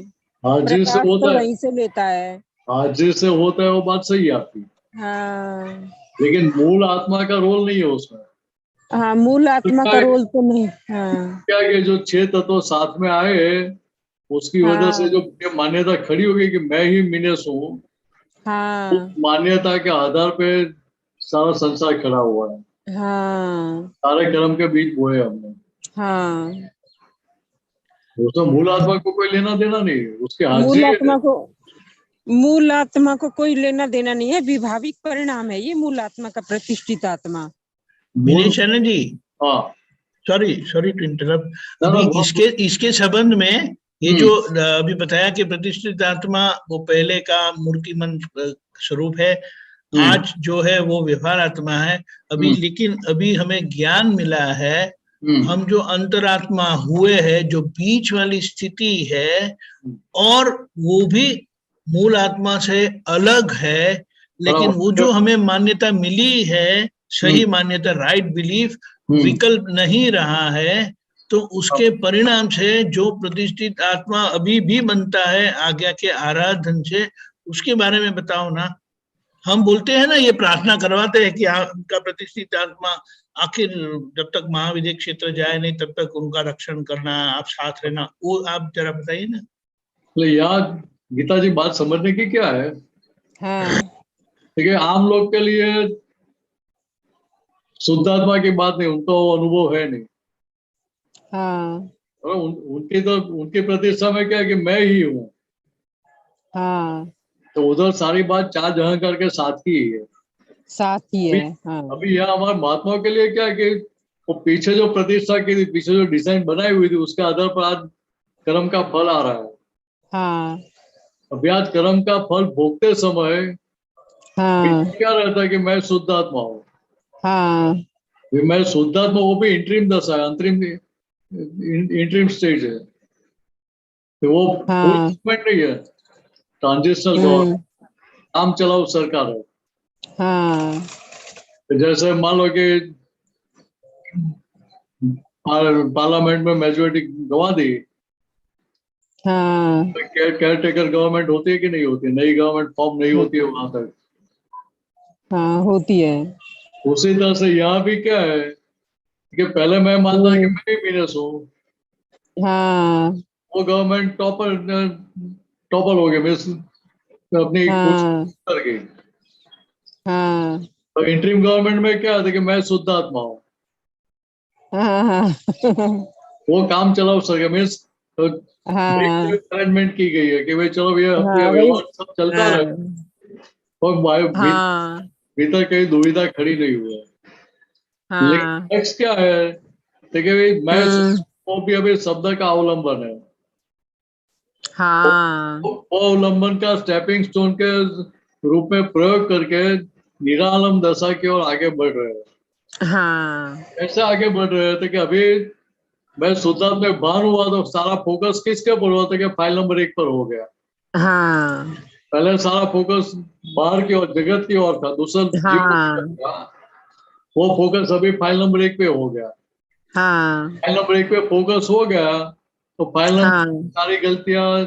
हाजिर से प्रकाश होता तो है, वहीं से लेता है। हाजिर से होता है, वो बात सही है आपकी, हाँ, लेकिन मूल आत्मा का रोल नहीं है उसमें। हाँ, मूल आत्मा का रोल तो नहीं। हाँ, क्या कि जो 6 तत्व साथ में आए हैं, उसकी वजह से हाँ, जो ये मान्यता खड़ी हो गई कि मैं ही मीनेस हूँ, उस हाँ, मान्यता के आधार पे सारा संसार खड़ा हुआ है, हाँ, सारे कर्म के बीच बोए हमने। हाँ, उसमें मूल आत्मा को कोई लेना देना नहीं है, उसकी मूल हाजिरी है। आत्मा को मूल आत्मा को कोई लेना देना नहीं है, विभाविक परिणाम है ये मूल आत्मा का, प्रतिष्ठित आत्मा। मूल, विनय चैनल जी, हाँ, सॉरी सॉरी टू इंटरप्ट। ना, अभी ना, इसके संबंध में ये जो अभी बताया कि प्रतिष्ठित आत्मा वो पहले का मूर्तिमान स्वरूप है, आज जो है वो व्यवहार आत्मा है अभी, लेकिन अभी हमें ज्ञान मिला है, हम जो अंतरात्मा हुए हैं, जो बीच वाली स्थिति है, और वो भी मूल आत्मा से अलग है, लेकिन वो जो हमें मान्यता मिली है, सही मान्यता, राइट बिलीफ, विकल्प नहीं रहा है, तो उसके परिणाम से जो प्रतिष्ठित आत्मा अभी भी बनता है आज्ञा के आराधन से, उसके बारे में बताओ ना। हम बोलते हैं ना, ये प्रार्थना करवाते हैं कि उनका प्रतिष्ठित आत्मा आखिर जब तक महाविद्य क्षेत्र जाए नहीं तब तक उनका रक्षण करना, आप साथ रहना, वो आप जरा बताइए ना। यहाँ गीता जी बात समझने की क्या है, हाँ, देखिए आम लोग के लिए शुद्धात्मा की बात नहीं, उनका वो अनुभव है नहीं, हाँ, और उनकी तो उनकी प्रतिष्ठा में क्या है कि मैं ही हूँ, हाँ, तो उधर सारी बात 4 जहां करके साथ की ही है। साथ ही अभी है। हाँ, अभी यहाँ हमारे महात्माओं के लिए क्या है कि वो पीछे जो प्रतिष्ठा की थी, पीछे जो डिजाइन बनाई हुई थी, उसके आधार पर आज कर्म का फल आ रहा है। हाँ, अभी आज कर्म का फल भोगते समय हाँ, क्या रहता है कि मैं शुद्ध आत्मा हूँ, हाँ, मैं शुद्ध आत्मा, वो भी इंटरिम दशा है, अंतरिम इंटरिम स्टेज है, तो वो फुल हाँ, गवर्नमेंट नहीं है, ट्रांजिशनल गवर्नमेंट, काम चलाओ सरकार है। हाँ, जैसे मान लो कि पार्लियामेंट में मेजोरिटी गवा दी, हाँ, केयर टेकर गवर्नमेंट होती है कि नहीं होती, नई गवर्नमेंट फॉर्म नहीं होती है वहां तक। हाँ, होती है। उसी तरह से यहाँ भी क्या है कि पहले मैं मानता कि मैं ही मीनस हूँ, हाँ, वो गवर्नमेंट टॉपर टॉपर हो गए, मैं अपनी हाँ, कोशिश कर गई, हाँ, तो इंटरिम गवर्नमेंट में क्या था कि मैं शुद्ध आत्मा हूँ, हाँ, हाँ, वो काम चलाओ सके, मीन्स हाँ, अरेंजमेंट की गई है कि भाई चलो ये हाँ, वही। व्यवहार सब चलता रहे, हाँ, और हाँ, भीतर कहीं दुविधा खड़ी नहीं हुई है। लेकिन हाँ, नेक्स्ट क्या है, देखिए भाई मैं वो भी अभी शब्द का अवलंबन है, हाँ, वो अवलंबन का स्टेपिंग स्टोन के रूप में प्रयोग करके निरालम दशा की ओर आगे बढ़ रहे हैं। हाँ, ऐसे आगे बढ़ रहे थे कि अभी मैं शुद्धात्मा में बाहर हुआ तो सारा फोकस किसके ऊपर हुआ था कि फाइल नंबर 1 पर हो गया, हाँ, पहले सारा फोकस बाहर की ओर, जगत की ओर था, दूसरा जीवन की ओर हाँ, था, वो फोकस अभी फाइल नंबर 1 पे हो गया। हाँ, फाइल नंबर 1 पे फोकस हो गया तो फाइल नंबर हाँ, सारी गलतियां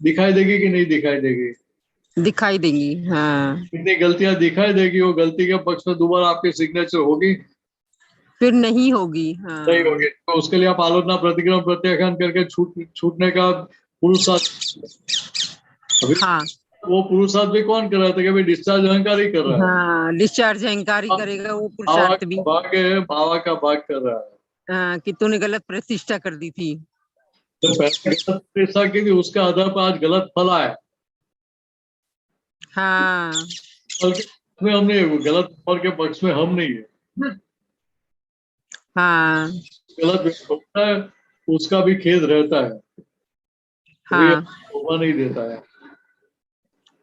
दिखाई देगी कि नहीं दिखाई देगी, दिखाई देंगी। हाँ, कितनी गलतियां दिखाई देगी, वो गलती के पक्ष में दोबारा आपकी सिग्नेचर होगी फिर नहीं होगी। नहीं हाँ, होगी, तो उसके लिए आप आलोचना प्रतिक्रमण प्रत्याख्यान करके छूटने का पुरुषार्थ, अभी हाँ, वो पुरुषार्थ भी कौन कर रहा था कि भाई डिस्चार्ज अहंकार ही कर रहा है, हाँ, डिस्चार्ज अहंकारी करेगा वो भावा पुरुषार्थ का भी। भाग है, भावा का भाग कर रहा है। हाँ, कि तूने गलत प्रतिष्ठा कर दी थी। तो पहले गलत प्रतिष्ठा की थी, उसके आधार पर आज गलत फल आया, हाँ, फल के पक्ष में हम नहीं है, गलत फल के पक्ष में हम नहीं है, हाँ, गलत व्यक्त होता है उसका भी खेद रहता है, अभी हाँ, शोभा नहीं देता है।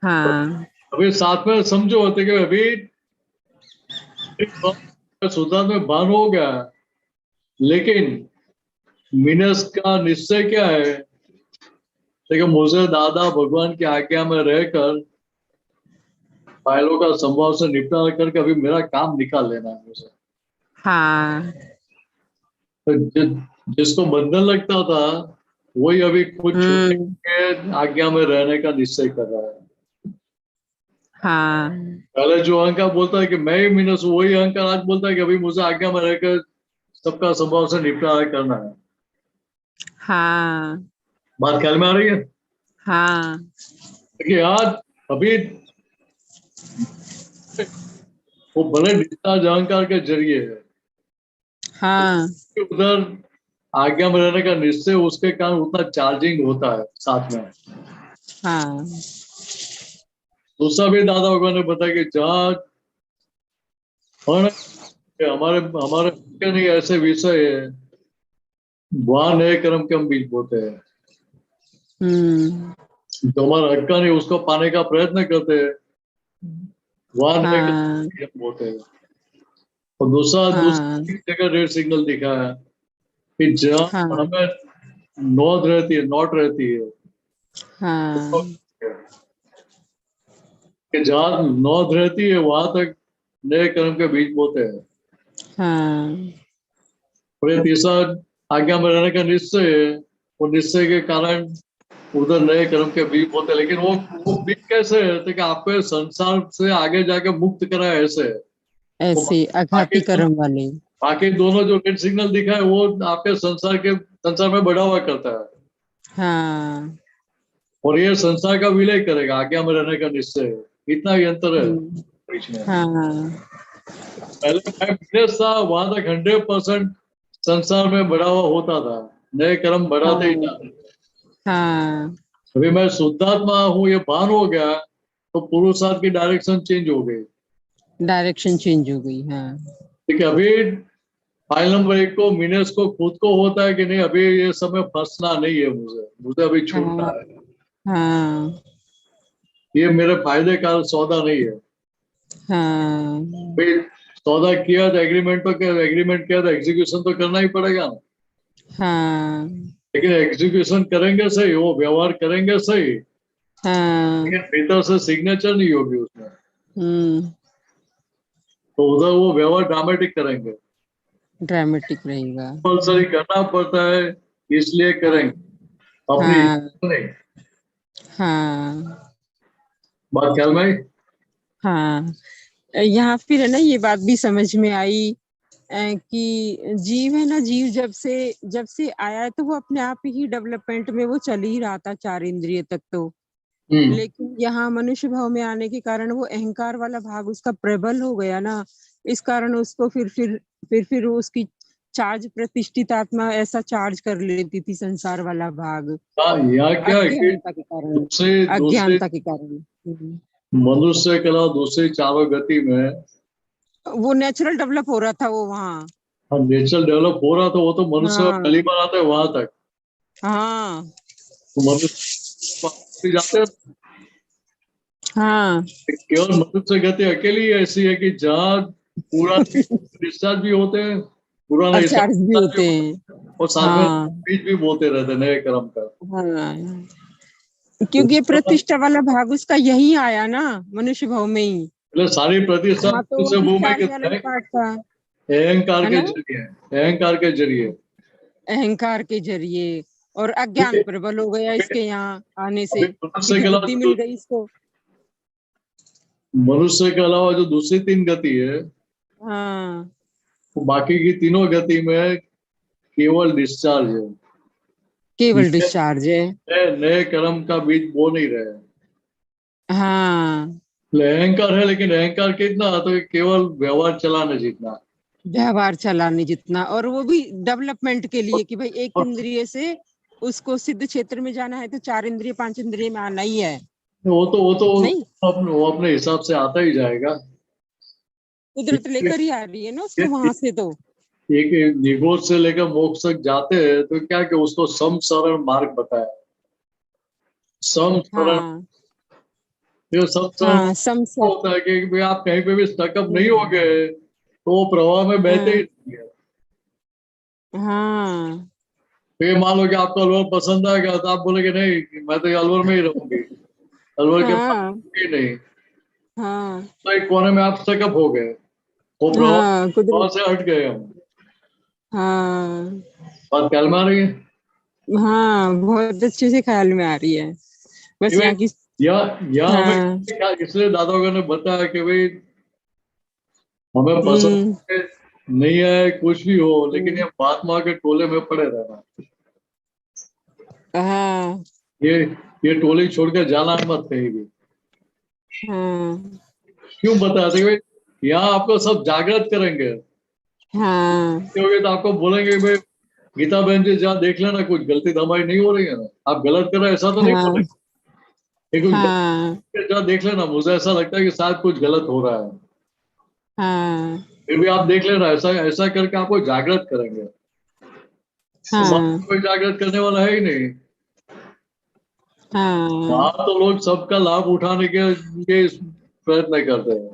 हाँ, अभी साथ में समझो होते कि अभी शुद्धात्मा में भान हो गया, लेकिन मीनस का निश्चय क्या है? देखिए, मुझे दादा भगवान की आज्ञा में रहकर फाइलों का संभव से निपटारा करके अभी मेरा काम निकाल लेना है मुझे। हाँ तो जिसको बंधन लगता था वही अभी खुद छूटने के आज्ञा में रहने का निश्चय कर रहा है। हाँ पहले जो अहंकार बोलता है कि मैं ही मीनस हूँ, वही अहंकार आज बोलता है कि अभी मुझे आज्ञा में रहकर सबका संभव से निपटारा करना है। हाँ बात ख्याल में आ रही है? हाँ देखिए, आज अभी वो भले डिस्चार्ज अहंकार के जरिए है, हाँ उधर आज्ञा में रहने का निश्चय, उसके कारण उतना चार्जिंग होता है साथ में। हाँ दूसरा भी दादा भगवान ने बताया कि जहाँ हमारे हमारे के नहीं ऐसे विषय है, वहां नए कर्म के हम बीज बोते हैं। जो हमारा हक्का नहीं उसको पाने का प्रयत्न करते हैं, वहां नए कर्म के बीज बोते हैं। और दूसरी जगह रेड सिग्नल दिखा है कि जहाँ हमें नॉट रहती है कि जहाँ नॉट रहती है वहां तक नए कर्म के बीज बोते हैं। और ये तीसरा आज्ञा में रहने का निश्चय है, वो निश्चय के कारण उधर नए कर्म के बीज बोते हैं। लेकिन वो बीज कैसे है? तो कि आपको संसार से आगे जाके मुक्त करा है, ऐसे आघाती कर्म वाले। बाकी दोनों जो रेड सिग्नल दिखा है वो आपके संसार में बढ़ावा करता है। हाँ और ये संसार का विलय करेगा, आज्ञा में रहने का निश्चय है। इतना ही अंतर है बीच में। हाँ पहले मैं बिजनेस था, वहां तक 100% संसार में बढ़ावा होता था, नए कर्म बढ़ाते ही जाते। हाँ अभी मैं शुद्धात्मा हूँ, ये भान हो गया, तो पुरुषार्थ की डायरेक्शन चेंज हो गई। डायरेक्शन चेंज हो गई। हाँ ठीक है, अभी फाइल नंबर 1 को मीनस को खुद को होता है कि नहीं, अभी ये समय फंसना नहीं है, मुझे अभी छूटना है। हाँ ये मेरे फायदे का सौदा नहीं है। हाँ भाई सौदा किया तो एग्रीमेंट किया तो एग्जीक्यूशन तो करना ही पड़ेगा ना। हाँ लेकिन एग्जीक्यूशन करेंगे सही, वो व्यवहार करेंगे सही, हाँ लेकिन भीतर से सिग्नेचर नहीं होगी उसमें, तो उधर वो व्यवहार ड्रामेटिक करेंगे। ड्रामेटिक रहेगा। कंपल्सरी करना पड़ता है, इसलिए करेंगे, अपनी इच्छा नहीं। हाँ बात ख्याल में आई? हाँ यहाँ फिर है ना, ये बात भी समझ में आई कि जीव है ना, जीव जब से आया है तो वो अपने आप ही डेवलपमेंट में वो चल ही रहा था 4 इंद्रिय तक तो। लेकिन यहाँ मनुष्य भाव में आने के कारण वो अहंकार वाला भाग उसका प्रबल हो गया ना, इस कारण उसको फिर उसकी चार्ज प्रतिष्ठित आत्मा ऐसा चार्ज कर लेती थी संसार वाला भाग। यहाँ क्या है कि अज्ञानता के कारण मनुष्य के अलावा दूसरी चारों गति में वो नेचुरल डेवलप हो रहा था वो वहाँ। नेचुरल डेवलप हो रहा था, वो तो मनुष्य पहली बार आता है वहां तक। हाँ तो मनुष्य जाते हैं। हाँ केवल मनुष्य गति अकेली ऐसी है कि जहाँ पूरा डिस्चार्ज भी होते हैं, पुराना चार्ज भी होते हैं, और साथ में बीज भी बोलते रहते हैं नए कर्म का। क्योंकि ये प्रतिष्ठा वाला भाग उसका यही आया ना, मनुष्य भाव में ही। सारी प्रतिष्ठा अहंकार के जरिए और अज्ञान प्रबल हो गया इसके यहाँ आने से, बुद्धि मिल गई इसको। मनुष्य के अलावा जो दूसरी 3 गति है, बाकी की तीनों गति में केवल डिस्चार्ज है, केवल डिस्चार्ज है, नए कर्म का बीज बो नहीं रहे। हाँ अहंकार है, लेकिन अहंकार कितना, तो केवल व्यवहार चलाने जितना, और वो भी डेवलपमेंट के लिए कि भाई एक इंद्रिय से उसको सिद्ध क्षेत्र में जाना है तो 4 इंद्रिय 5 इंद्रिय में आना ही है। वो अपने हिसाब से आता ही जाएगा, कुदरत लेकर ही आ रही है ना उसको वहां से। तो एक निगोद से लेकर मोक्ष तक जाते हैं तो क्या कि उसको समसरण मार्ग बताया, समसरण होता है कि भाई आप कहीं पे भी स्टकअप नहीं हो गए, तो वो प्रवाह में बहते ही नहीं है। हाँ तो ये मान लो कि आपको अलवर पसंद आ गया तो आप बोलेगे नहीं मैं तो अलवर में ही रहूंगी, अलवर के हाँ पास ही नहीं, हाँ तो एक कोने में आप स्टकअप हो गए, वो प्रवाह हाँ कुदरत से हट गए हम। हाँ बात ख्याल में आ रही है? हाँ, बहुत अच्छे से ख्याल में आ रही है। बस कि भाई यहाँ की या हाँ हमें इसलिए दादाओं ने बताया कि भाई हमें हम्म पसंद है, नहीं है कुछ भी हो, लेकिन ये महात्मा के टोले में पड़े रहना, हाँ ये टोली छोड़ के जाना मत कहीं भी। हाँ क्यों बताते भाई, यहाँ आपको सब जागृत करेंगे, हाँ क्योंकि तो आपको बोलेंगे भाई गीता बहन जी जहाँ देख लेना कुछ गलती तो हमारी नहीं हो रही है ना, आप गलत कर रहे हैं ऐसा तो नहीं हाँ बोलेंगे, कुछ हाँ जहाँ देख लेना मुझे ऐसा लगता है कि शायद कुछ गलत हो रहा है, हाँ फिर भी आप देख लेना, ऐसा ऐसा करके आपको जागृत करेंगे। तो वहाँ हाँ कोई जागृत करने वाला है ही नहीं, हाँ वहां तो लोग सबका लाभ उठाने के लिए प्रयत्न करते हैं,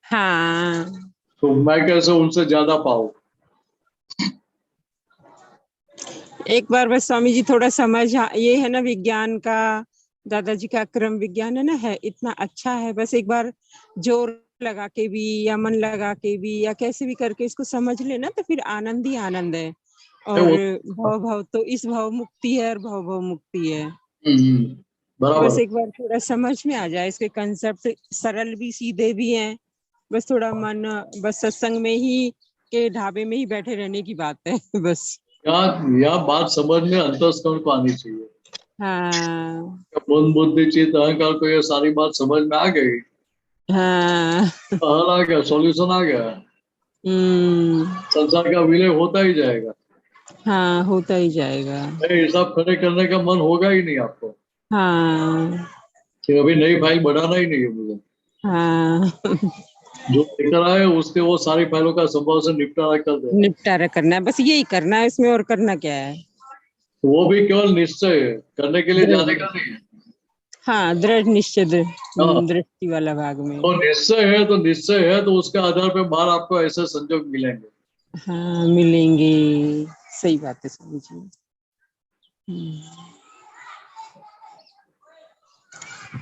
हाँ तो मैं कैसे उनसे ज्यादा पाऊं। एक बार बस स्वामी जी थोड़ा समझ ये है ना विज्ञान का, दादाजी का क्रम विज्ञान है ना, है इतना अच्छा है, बस एक बार जोर लगा के भी या मन लगा के भी या कैसे भी करके इसको समझ लेना तो फिर आनंद ही आनंद है। और भव भव तो इस भव मुक्ति है और भव भव मुक्ति है। बस बराबर। एक बार थोड़ा समझ में आ जाए, इसके कंसेप्ट सरल भी सीधे भी हैं, बस थोड़ा मन, बस सत्संग में ही के ढाबे में ही बैठे रहने की बात है बस। यहाँ बात समझ में अंतःस्करण को आनी चाहिए, हाँ मन बुद्धि चित्त अहंकार को ये सारी बात समझ में आ गई, हाँ हल आ गया, सॉल्यूशन आ गया, संसार का विलय होता ही जाएगा, हाँ होता ही जाएगा। हिसाब खड़े करने का मन होगा ही नहीं आपको, हाँ कि अभी नई फाइल बढ़ाना ही नहीं है मुझे, हाँ जो लेकर आए उसके वो सारी फाइलों का संभव से निपटारा कर देना, निपटारा करना है, बस यही करना है इसमें, और करना क्या है। तो वो भी केवल निश्चय है, करने के लिए जाने का नहीं है। हाँ दृढ़ निश्चय हाँ, दृष्टि वाला भाग में। तो निश्चय है तो उसके आधार पर बाहर आपको ऐसे संजोग मिलेंगे। हाँ मिलेंगे, सही बात है स्वामी जी।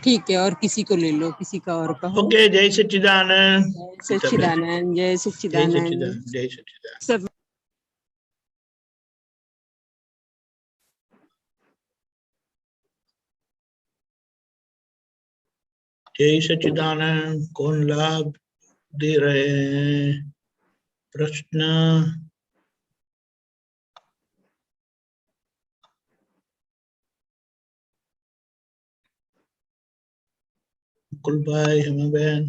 ठीक है, और किसी को ले लो, किसी का और कहो। ओके, जय सच्चिदानंद। जय सच्चिदानंद, जय जय सच्चिदानंद सच्चिदानंद, जय सच्चिदानंद। सब। जय सच्चिदानंद। कौन लाभ दे रहे हैं? प्रश्न? कुल भाई, हेमा बहन।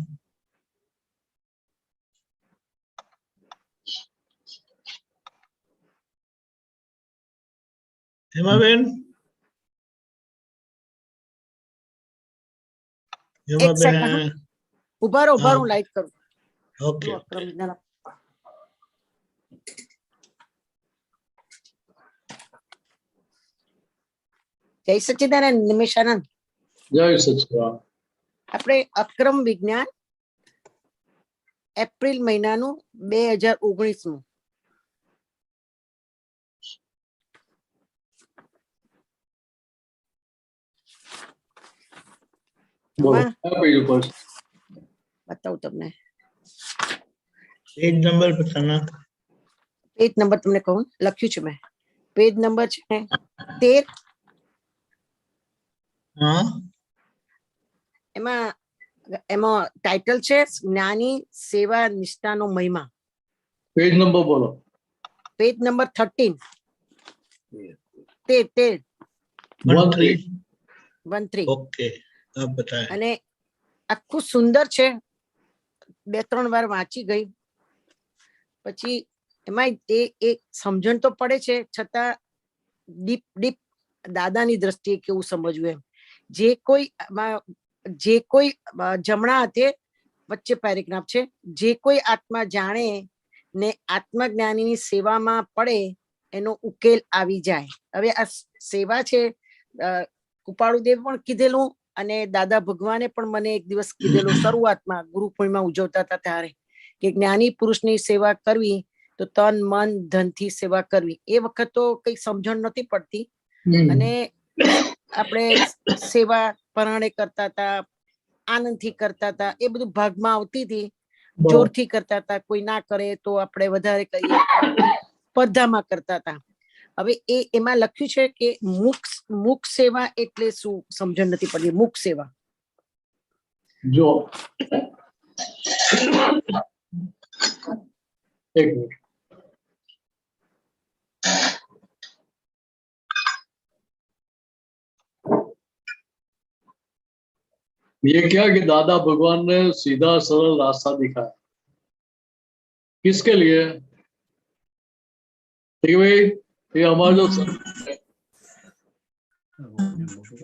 हेमा बहन, हेमा एक सेकंड, बहन। उबर उबर हाँ, हूँ, लाइट करूँ। ओके। જય સચ્ચિદાનંદ, નિમેશાનંદ. जय सच्चिदानंद। આપણે અક્રમ વિજ્ઞાન એપ્રિલ મહિનાનું 2019 નું बोलो क्या पेज ऊपर? બતાવું તમને. पेज नंबर बताना। પેજ નંબર તમને કહું, લખ્યું છે મેં. પેજ નંબર છે 13. हाँ, એમાં એમાં ટાઇટલ છે જ્ઞાની સેવા નિષ્ઠાનો મહિમા. पेज नंबर बोलो। Page number 13. 13 13. ओके, आप बताएं। અને આખું સુંદર છે, 2-3 વાર વાંચી ગઈ પછી એમાં એક સમજણ તો પડે છે, છતાં ડીપ ડીપ દાદાની દ્રષ્ટિએ કેવું સમજવું એમ. જે કોઈ જમણા હાથે વચ્ચે પેરેગ્રાફ છે, જે કોઈ આત્મા જાણે ને આત્મજ્ઞાનીની સેવામાં પડે એનો ઉકેલ આવી જાય. હવે આ સેવા છે, કૃપાળુદેવ પણ કીધેલું અને દાદા ભગવાને પણ મને એક દિવસ કીધેલું શરૂઆતમાં ગુરુ પૂર્ણિમા ઉજવતા હતા ત્યારે, કે જ્ઞાની પુરુષની સેવા કરવી તો તન મન ધનથી સેવા કરવી. એ વખત તો કઈ સમજણ નહોતી પડતી અને આપણે સેવા પરાણે કરતા હતા, આનંદથી કરતા હતા, એ બધું ભાગમાં આવતી હતી, જોરથી કરતા હતા. કોઈ ના કરે તો આપણે વધારે કરીએ, સ્પર્ધામાં કરતા હતા. હવે એમાં લખ્યું છે કે મુખ સેવા એટલે શું, સમજણ નથી પડતી. મુખ સેવા જો एक मिनट, ये क्या कि दादा भगवान ने सीधा सरल रास्ता दिखाया. किसके लिए? देखिए भाई, ये हमारा जो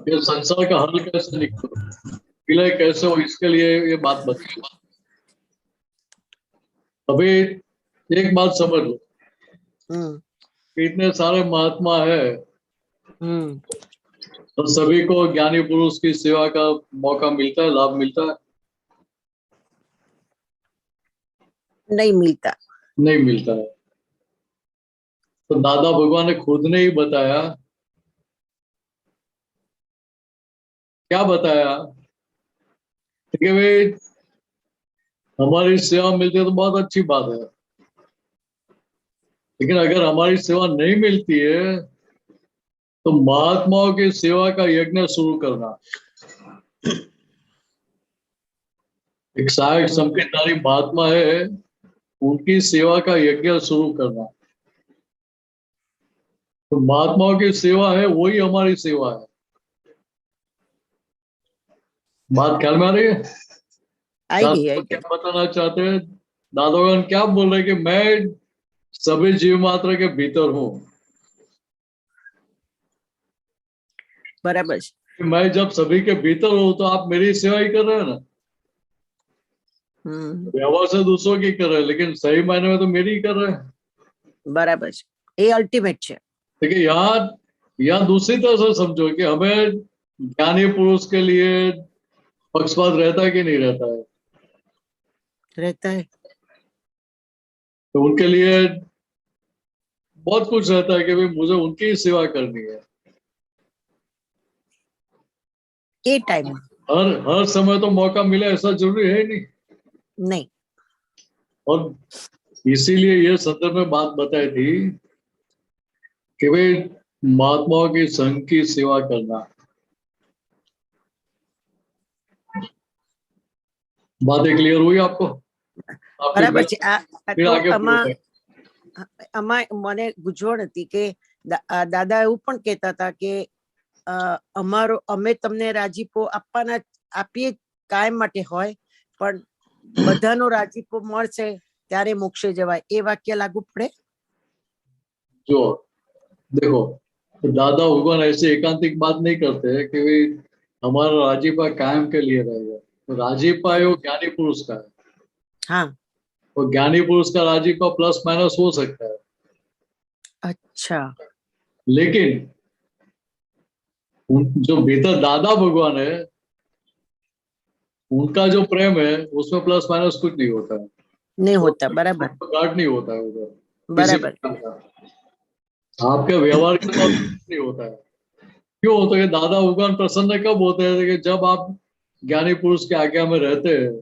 ये संसार का हल कैसे निकलो, विलय कैसे हो, इसके लिए ये बात बताई. अभी एक बात समझ लो, इतने सारे महात्मा है तो सभी को ज्ञानी पुरुष की सेवा का मौका मिलता है, लाभ मिलता है? नहीं मिलता. नहीं मिलता है. तो दादा भगवान ने खुद ने ही बताया. क्या बताया? ठीक है भाई, हमारी सेवा मिलती है तो बहुत अच्छी बात है, लेकिन अगर हमारी सेवा नहीं मिलती है तो महात्माओं की सेवा का यज्ञ शुरू करना. एक सहायक संकेतधारी महात्मा है, उनकी सेवा का यज्ञ शुरू करना. तो महात्माओं की सेवा है, वही हमारी सेवा है. बात ख्याल में आ रही है? आएगी क्या बताना चाहते हैं दादा भगवान? क्या बोल रहे हैं कि मैं सभी जीव मात्र के भीतर हूँ. बराबर. मैं जब सभी के भीतर हूँ तो आप मेरी सेवा ही कर रहे हैं ना. व्यवहार से दूसरों की कर रहे हैं, लेकिन सही मायने में तो मेरी ही कर रहे हैं. बराबर. ये अल्टीमेट है. देखिए यहाँ दूसरी तरह से समझो कि हमें ज्ञानी पुरुष के लिए पक्षपात रहता है कि नहीं रहता है? रहता है. तो उनके लिए बहुत कुछ रहता है कि भाई मुझे उनकी ही सेवा करनी है. ये टाइम हर समय तो मौका मिले ऐसा जरूरी है नहीं. और इसीलिए ये संदर्भ में बात बताई थी कि भाई महात्माओं की संघ की सेवा करना. बातें क्लियर हुई आपको? बराबर છે. फिर आगे આમાં મને ગુજવણ હતી કે દાદા એવું પણ કહેતા હતા કે અમે તમને રાજીપો આપીએ કાયમ માટે હોય, પણ બધાનો રાજીપો મળશે ત્યારે મોક્ષે જવાય. એ વાક્ય લાગુ પડે? जो देखो, तो दादा भगवान ऐसे एकांतिक बात नहीं करते कि भाई हमारा राजीपा कायम के लिए रहेगा. तो राजीपा है वो ज्ञानी पुरुष का है. हाँ. और ज्ञानी पुरुष का राजीपा प्लस माइनस हो सकता है. अच्छा. लेकिन जो भीतर दादा भगवान है, उनका जो प्रेम है उसमें प्लस माइनस कुछ नहीं होता है. नहीं होता. बराबर. घाट नहीं होता है उधर. बराबर. आपके व्यवहार के साथ नहीं होता है. क्यों होता है? दादा भगवान प्रसन्न कब होते हैं? कि जब आप ज्ञानी पुरुष की आज्ञा में रहते हैं,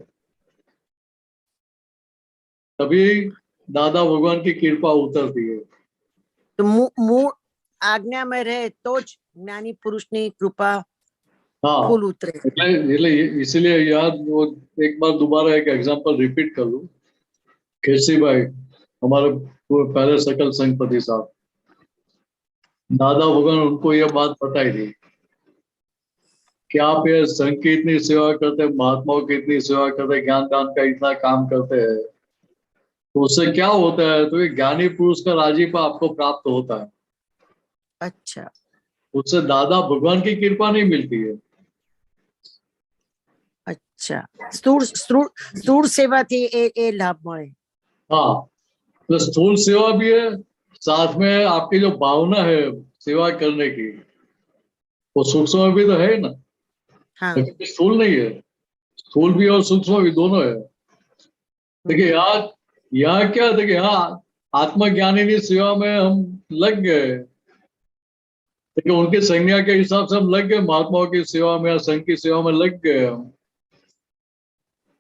तभी दादा भगवान की कृपा उतरती है. तो मूल आज्ञा में रहे तो ज्ञानी पुरुष ने कृपा फूल उतरे. इसीलिए याद वो एक बार दोबारा एक एग्जांपल रिपीट कर लूं. केसी भाई हमारे पहले सकल संघपति साहब, दादा भगवान उनको ये बात बताई थी कि आप ये संघ की इतनी सेवा करते, महात्माओं की इतनी सेवा करते, ज्ञान दान का इतना काम करते हैं, तो उससे क्या होता है? तो ये ज्ञानी पुरुष का राजीपा आपको प्राप्त होता है. अच्छा. उससे दादा भगवान की कृपा नहीं मिलती है. अच्छा. स्थूल सेवा थी ए लाभ મળે. हाँ, तो स्थूल सेवा भी है, साथ में आपकी जो भावना है सेवा करने की, वो सूक्ष्म भी तो है ना. हाँ. स्थूल नहीं है, स्थूल भी और सूक्ष्म भी दोनों है. देखिए यहाँ क्या, देखिए यहाँ आत्मज्ञानी की सेवा में हम लग गए, देखिए उनकी संज्ञा के हिसाब से हम लग गए, महात्माओं की सेवा में या संघ की सेवा में लग गए हम।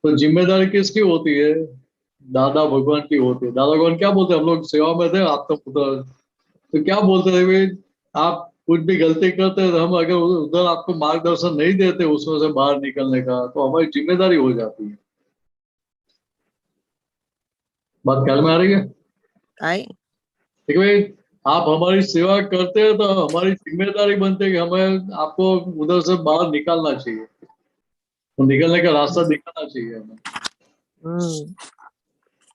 तो जिम्मेदारी किसकी होती है? दादा भगवान की होती है। दादा भगवान क्या बोलते हैं, हम लोग सेवा में थे आपका पुत्र, तो क्या बोलते थे भाई, आप कुछ भी गलती करते हैं, हम अगर उधर आपको मार्गदर्शन नहीं देते उसमें से बाहर निकलने का, तो हमारी जिम्मेदारी हो जाती है। बात ख्याल में आ रही है? आई ठीक है भाई, आप हमारी सेवा करते हैं तो हमारी जिम्मेदारी बनती है कि हमें आपको उधर से बाहर निकालना चाहिए, तो निकलने का रास्ता दिखाना चाहिए हमें।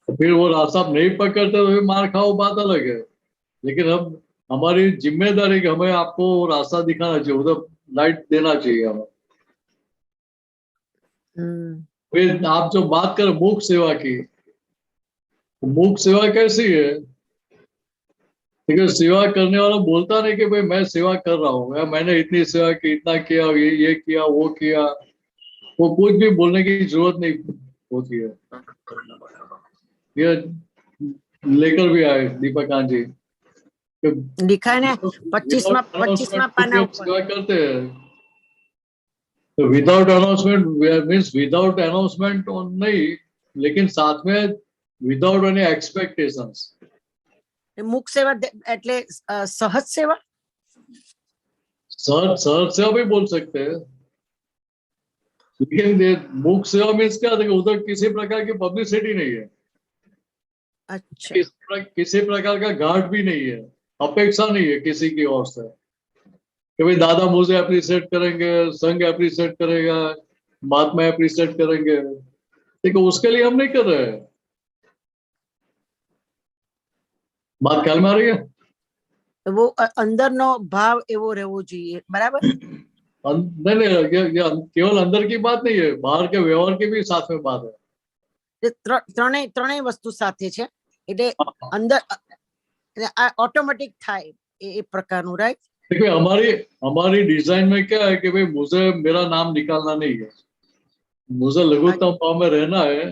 तो फिर वो रास्ता आप नहीं पकड़ते तो फिर मार खाओ, बात अलग है, लेकिन हम हमारी जिम्मेदारी कि हमें आपको रास्ता दिखाना चाहिए, उधर लाइट देना चाहिए हमें। फिर आप जो बात करें मूक सेवा की, तो मूक सेवा कैसी है? ठीक है, सेवा करने वाला बोलता नहीं कि भाई मैं सेवा कर रहा हूँ, या मैंने इतनी सेवा की, इतना किया, ये किया, वो किया, वो कुछ भी बोलने की जरूरत नहीं होती है। ये लेकर भी आए दीपकांत जी, लिखा है ना 25वां पाना ऊपर। सेवा करते हैं तो without announcement means without announcement नहीं, लेकिन साथ में विदाउट एनी एक्सपेक्टेशंस। मुख सेवा એટલે सहज सेवा, सहज सेवा भी बोल सकते हैं, लेकिन मुख सेवा मीन्स क्या, देखिए उधर किसी प्रकार की पब्लिसिटी नहीं है, अच्छा किसी प्रकार का घाट भी नहीं है, अपेक्षा नहीं है किसी की ओर से कि भाई दादा मुझे अप्रिशिएट करेंगे, संघ अप्रिशिएट करेगा, महात्मा अप्रिशिएट करेंगे, ठीक है, उसके लिए हम नहीं कर रहे हैं। बात ख्याल में आ रही है? वो अंदरનો ભાવ એવો રહેવો જોઈએ, બરાબર? नहीं, ये केवल अंदर की बात नहीं है, बाहर के व्यवहार की भी साथ में बात है। ત્રણેય વસ્તુ સાથે છે, એટલે અંદર આ ઓટોમેટિક થાય એ પ્રકારનું, રાઈટ? देखिए हमारी डिजाइन में क्या है कि भाई मुझे मेरा नाम निकालना नहीं है, मुझे लघुत्तम भाव में रहना है।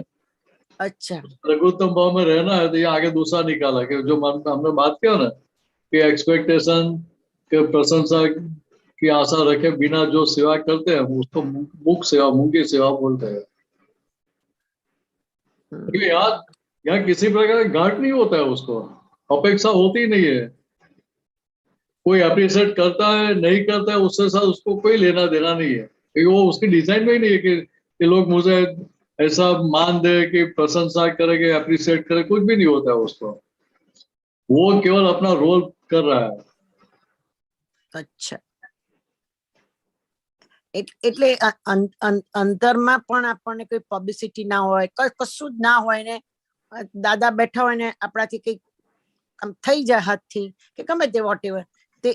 अच्छा, लघुत्तम भाव में रहना है तो ये आगे दूसरा निकाला कि जो हमने बात किया ना कि एक्सपेक्टेशन के प्रशंसा की आशा रखे बिना जो सेवा करते हैं उसको मुख सेवा, मुंह की सेवा बोलते हैं। यहाँ किसी प्रकार का घाट नहीं होता है, उसको अपेक्षा होती नहीं है, कोई अप्रिशिएट करता है नहीं करता है उससे साथ उसको कोई लेना देना नहीं है, क्योंकि वो उसकी डिजाइन में ही नहीं है कि लोग मुझे ऐसा मान दे कि प्रशंसा करेंगे, अप्रिशिएट करे, कुछ भी नहीं होता है उसको, वो केवल अपना रोल कर रहा है। अच्छा, એટલે અંતરમાં પણ આપણને કોઈ પબ્લિસિટી ના હોય, કશું જ ના હોય ને, દાદા બેઠા હોય ને આપણાથી કઈ આમ થઈ જાય હાથથી કે ગમે તે વોટેવર, તે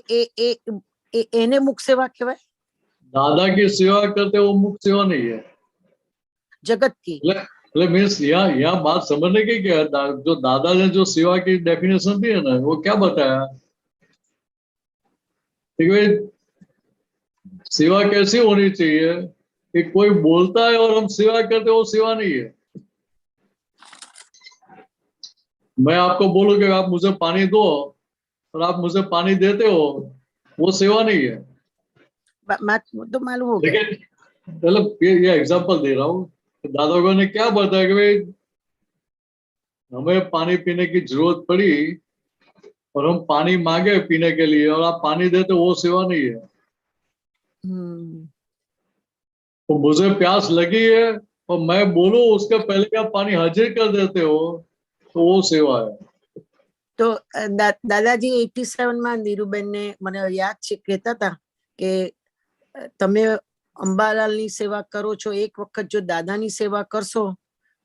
એને મુખ સેવા કહેવાય? दादा की सेवा करते वो मुख सेवा नहीं है, जगत की। मीन्स यहाँ बात समझने की क्या है, जो दादा ने जो सेवा की डेफिनेशन दी है ना, वो क्या बताया, ठीक है, सेवा कैसी होनी चाहिए कि कोई बोलता है और हम सेवा करते, वो सेवा नहीं है। मैं आपको बोलूं कि आप मुझे पानी दो और आप मुझे पानी देते हो, वो सेवा नहीं है। तो मालूम हो गया, मतलब ये एग्जांपल दे रहा हूँ, दादा ने क्या बताया कि भाई हमें पानी पीने की जरूरत पड़ी और हम पानी मांगे पीने के लिए और आप पानी देते, वो सेवा नहीं है। तो मुझे प्यास लगी है और मैं बोलूं उसके पहले कि आप पानी हाजिर कर देते हो, तो वो सेवा है। तो दादाजी 87 માં નીરુબેન ને મને યાદ છે કહેતા હતા કે તમે અંબાલાલની સેવા કરો છો, એક વખત જો દાદાની સેવા કરશો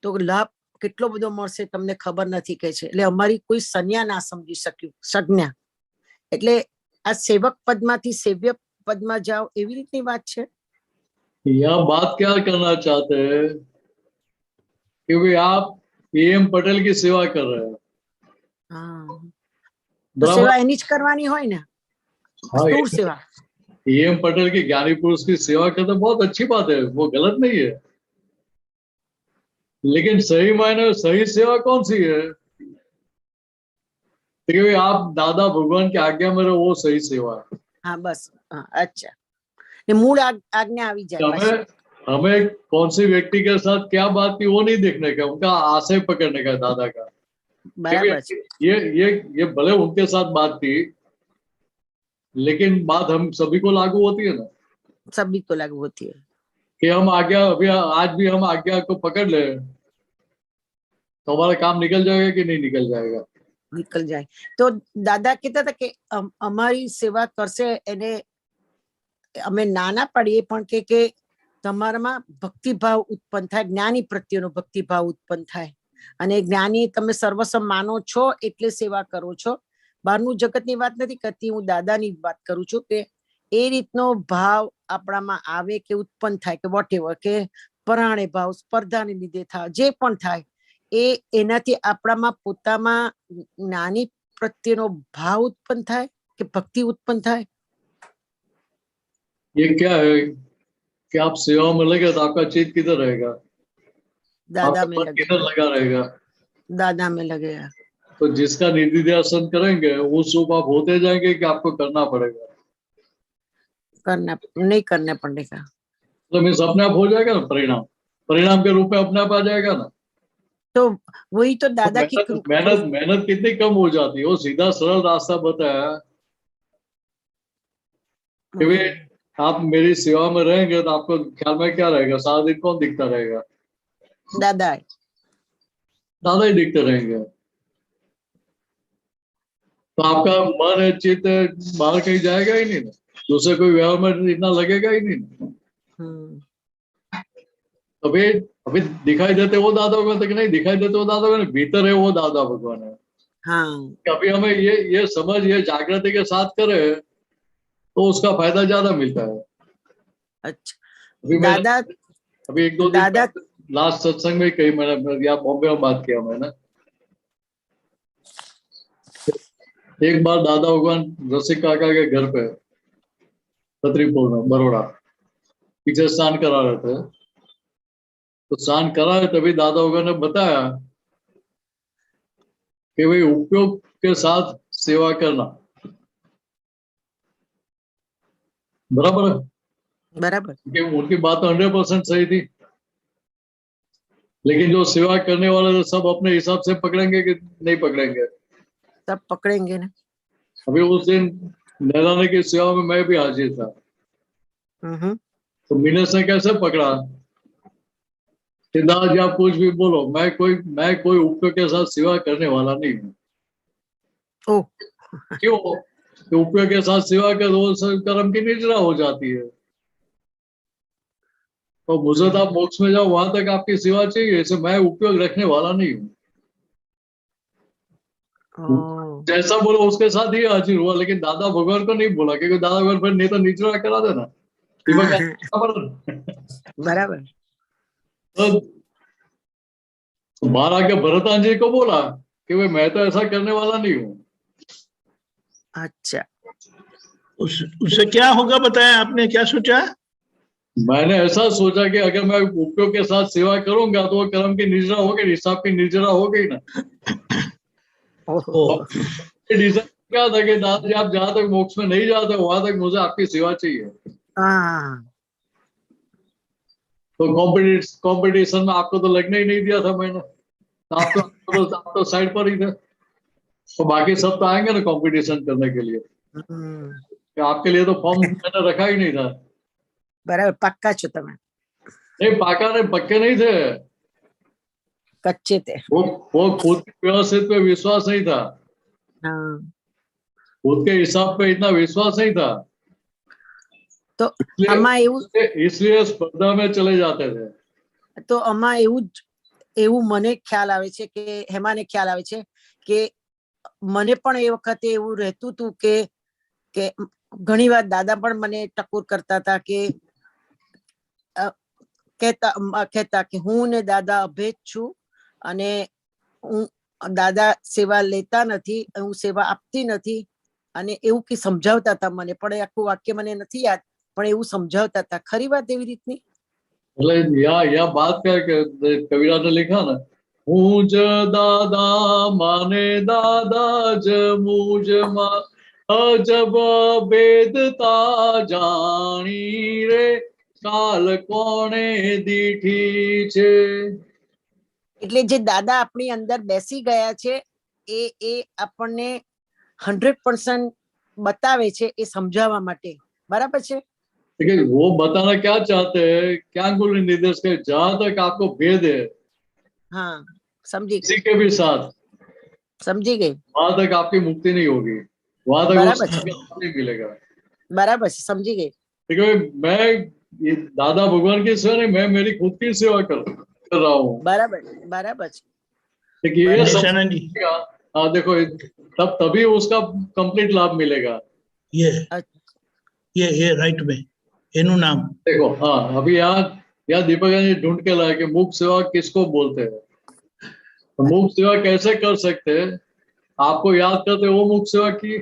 તો લાભ કેટલો બધો મળશે તમને ખબર નથી કહે છે, એટલે અમારી કોઈ સંજ્ઞા ના સમજી શક્યું, સંજ્ઞા એટલે આ સેવક પદમાંથી સેવ્ય પદમાં જાઓ એવી રીતની વાત છે। यहाँ बात क्या करना चाहते हैं कि भाई आप PM पटेल की सेवा कर रहे हैं, તો સેવા એની જ કરવાની હોય ને, સ્થૂળ સેવા। PM पटेल की ज्ञानी पुरुष की सेवा करते बहुत अच्छी बात है, वो गलत नहीं है, लेकिन सही मायने में सही सेवा कौन सी है? क्योंकि आप दादा भगवान की आज्ञा में रहो, वो सही सेवा है। हाँ बस हाँ, अच्छा ने मूल आज्ञा આવી જાય પાછી। हमें हमें कौन सी व्यक्ति के साथ क्या बात की वो नहीं देखने का, उनका आशय पकड़ने का दादा का। બરાબર છે। क्योंकि ये भले उनके साथ बात थी, लेकिन बात हम सभी को लागू होती है ना, सभी को लागू होती है। कि हम आज्ञा अभी आज भी हम आज्ञा को पकड़ ले तो हमारा काम निकल जाएगा कि नहीं निकल जाएगा। निकल जाए तो दादा कहता था कि અમારી સેવા કરશે એને અમે નાના પડીએ પણ કે તમારામાં ભક્તિભાવ ઉત્પન્ન થાય, જ્ઞાની પ્રત્યેનો ભક્તિભાવ ઉત્પન્ન થાય અને જ્ઞાની તમે સર્વસ્વ માનો છો એટલે સેવા કરો છો। બહારનું જગતની વાત નથી કરતી, હું દાદાની વાત કરું છું કે એ રીતનો ભાવ આપણામાં આવે કે ઉત્પન્ન થાય કે વોટેવર કે પરાણે ભાવ સ્પર્ધાને લીધે થાય, જે પણ થાય એ એનાથી આપણામાં પોતામાં જ્ઞાની પ્રત્યેનો ભાવ ઉત્પન્ન થાય કે ભક્તિ ઉત્પન્ન થાય। ये क्या है कि आप सेवा में लगे तो आपका चित्त किधर रहेगा, दादा आपका में मन लगे, किधर लगा रहेगा। दादा में लगेगा। तो जिसका निर्देशन करेंगे उस रूप आप होते जाएंगे कि आपको करना पड़ेगा, करना नहीं करना पड़ेगा। तो मीन्स अपने आप हो जाएगा ना, परिणाम परिणाम के रूप में अपने आप आ जाएगा ना। तो वही तो दादा की मेहनत मेहनत कितनी कम हो जाती है, वो सीधा सरल रास्ता बताया कि भाई आप मेरी सेवा में रहेंगे तो आपको ख्याल में क्या रहेगा, सारा दिन कौन दिखता रहेगा? दादा है, दादा ही दिखते रहेंगे। तो आपका मन है, चित्त है, बाहर कहीं जाएगा ही नहीं ना, दूसरे कोई व्यवहार में इतना लगेगा ही नहीं ना। अभी अभी दिखाई देते वो दादा भगवान तक नहीं, दिखाई देते वो दादा भगवान, भीतर है वो दादा भगवान है। हाँ अभी हमें ये समझ ये जागृति के साथ करे तो उसका फायदा ज्यादा मिलता है। अच्छा अभी दादा अभी एक दो दादा दिन लास्ट सत्संग में कही मैंने, या बॉम्बे में बात किया मैंने। एक बार दादा भगवान रसिक काका के घर पे छतरीपुर में बड़ोड़ा पीछे स्नान करा रहे थे, तो स्नान करा है तभी दादा भगवान ने बताया कि भाई उपयोग के साथ सेवा करना। बराबर है, बराबर, उनकी बात तो 100% सही थी, लेकिन जो सेवा करने वाले तो सब अपने हिसाब से पकड़ेंगे कि नहीं पकड़ेंगे? सब पकड़ेंगे ना। अभी उस दिन नैराने की सेवा में मैं भी हाजिर था, तो मिनेस ने कैसे पकड़ा, सिद्धार्थ जी आप कुछ भी बोलो, मैं कोई उपयोग के साथ सेवा करने वाला नहीं हूँ। क्यों? उपयोग के साथ सेवा कर वो कर्म की निजरा हो जाती है। तो मुझे तो आप मोक्ष में जाओ, वहां तक आपकी सेवा चाहिए, ऐसे मैं उपयोग रखने वाला नहीं हूँ। जैसा बोलो उसके साथ ही हाजिर हुआ, लेकिन दादा भगवान को नहीं बोला, क्योंकि दादा भगवान फिर नहीं तो निचरा करा देना। बराबर। तो बाहर आके भरतान जी को बोला कि भाई मैं तो ऐसा करने वाला नहीं हूँ। अच्छा उससे क्या होगा बताया आपने, क्या सोचा? मैंने ऐसा सोचा कि अगर मैं उपयोग के साथ सेवा करूंगा तो वो कर्म की निजरा हो गई, हिसाब की निजरा हो गई ना। डिजाइन क्या था कि दादा जी आप जहां तक मोक्ष में नहीं जाते वहां तक मुझे आपकी सेवा चाहिए। तो कंपटीशन में आपको तो लगने ही नहीं दिया था मैंने, आप तो साइड पर ही थे, तो बाकी सब तो आएंगे ना कंपटीशन करने के लिए। आपके लिए तो फॉर्म मैंने रखा ही नहीं था। बराबर, पक्का छो तमे? नहीं, पाका नहीं, पक्के नहीं थे, कच्चे थे। वो खुद के व्यवस्थित पे विश्वास नहीं था, खुद के हिसाब पे इतना विश्वास नहीं था, तो इसलिए स्पर्धा में चले जाते थे। तो आमा એવું મને ખ્યાલ આવે છે કે હેમાને ખ્યાલ આવે છે કે મને પણ એ વખતે એવું રહેતું હતું કે ઘણી વાર દાદા પણ મને ટકોર કરતા હતા કે કહેતા કે હું ને દાદા અભેદ છું અને હું દાદા સેવા લેતા નથી, હું સેવા આપતી નથી, અને એવું કે સમજાવતા હતા મને, પણ આખું વાક્ય મને નથી યાદ, પણ એવું સમજાવતા હતા. ખરી વાત એવી રીતની? मतलब यहाँ बात क्या है कि कबीरा ने लिखा ना, मुझ दादा माने दादा ज मुझ मा अजब बेदता जानी रे કાલ કોણે દીઠી છે. એટલે જે દાદા આપણી અંદર બેસી ગયા છે એ આપણને 100% બતાવે છે એ સમજાવવા માટે, બરાબર છે? लेकिन वो बताना क्या चाहते हैं, क्या गुरु निर्देश करे, जहां तक आपको भेद है हाँ, समझी किसी गई, के भी साथ, समझी गई, वहां तक आपकी मुक्ति नहीं होगी, वहां तक बराबर उसका છે, लाभ नहीं मिलेगा. बराबर છે, समझी गई. देखो मैं ये दादा भगवान की सेवा नहीं, मैं मेरी खुद की सेवा कर रहा हूँ. बराबर, बराबर છે. देखिए ये सब निशानंद जी, हाँ देखो तभी उसका कंप्लीट लाभ मिलेगा. ये राइट में एनु नाम देखो हाँ अभी यहाँ दीपक जी ढूंढ के लाए कि मुख सेवा किसको बोलते हैं. तो मुख सेवा कैसे कर सकते हैं, आपको याद करते वो मुख सेवा की,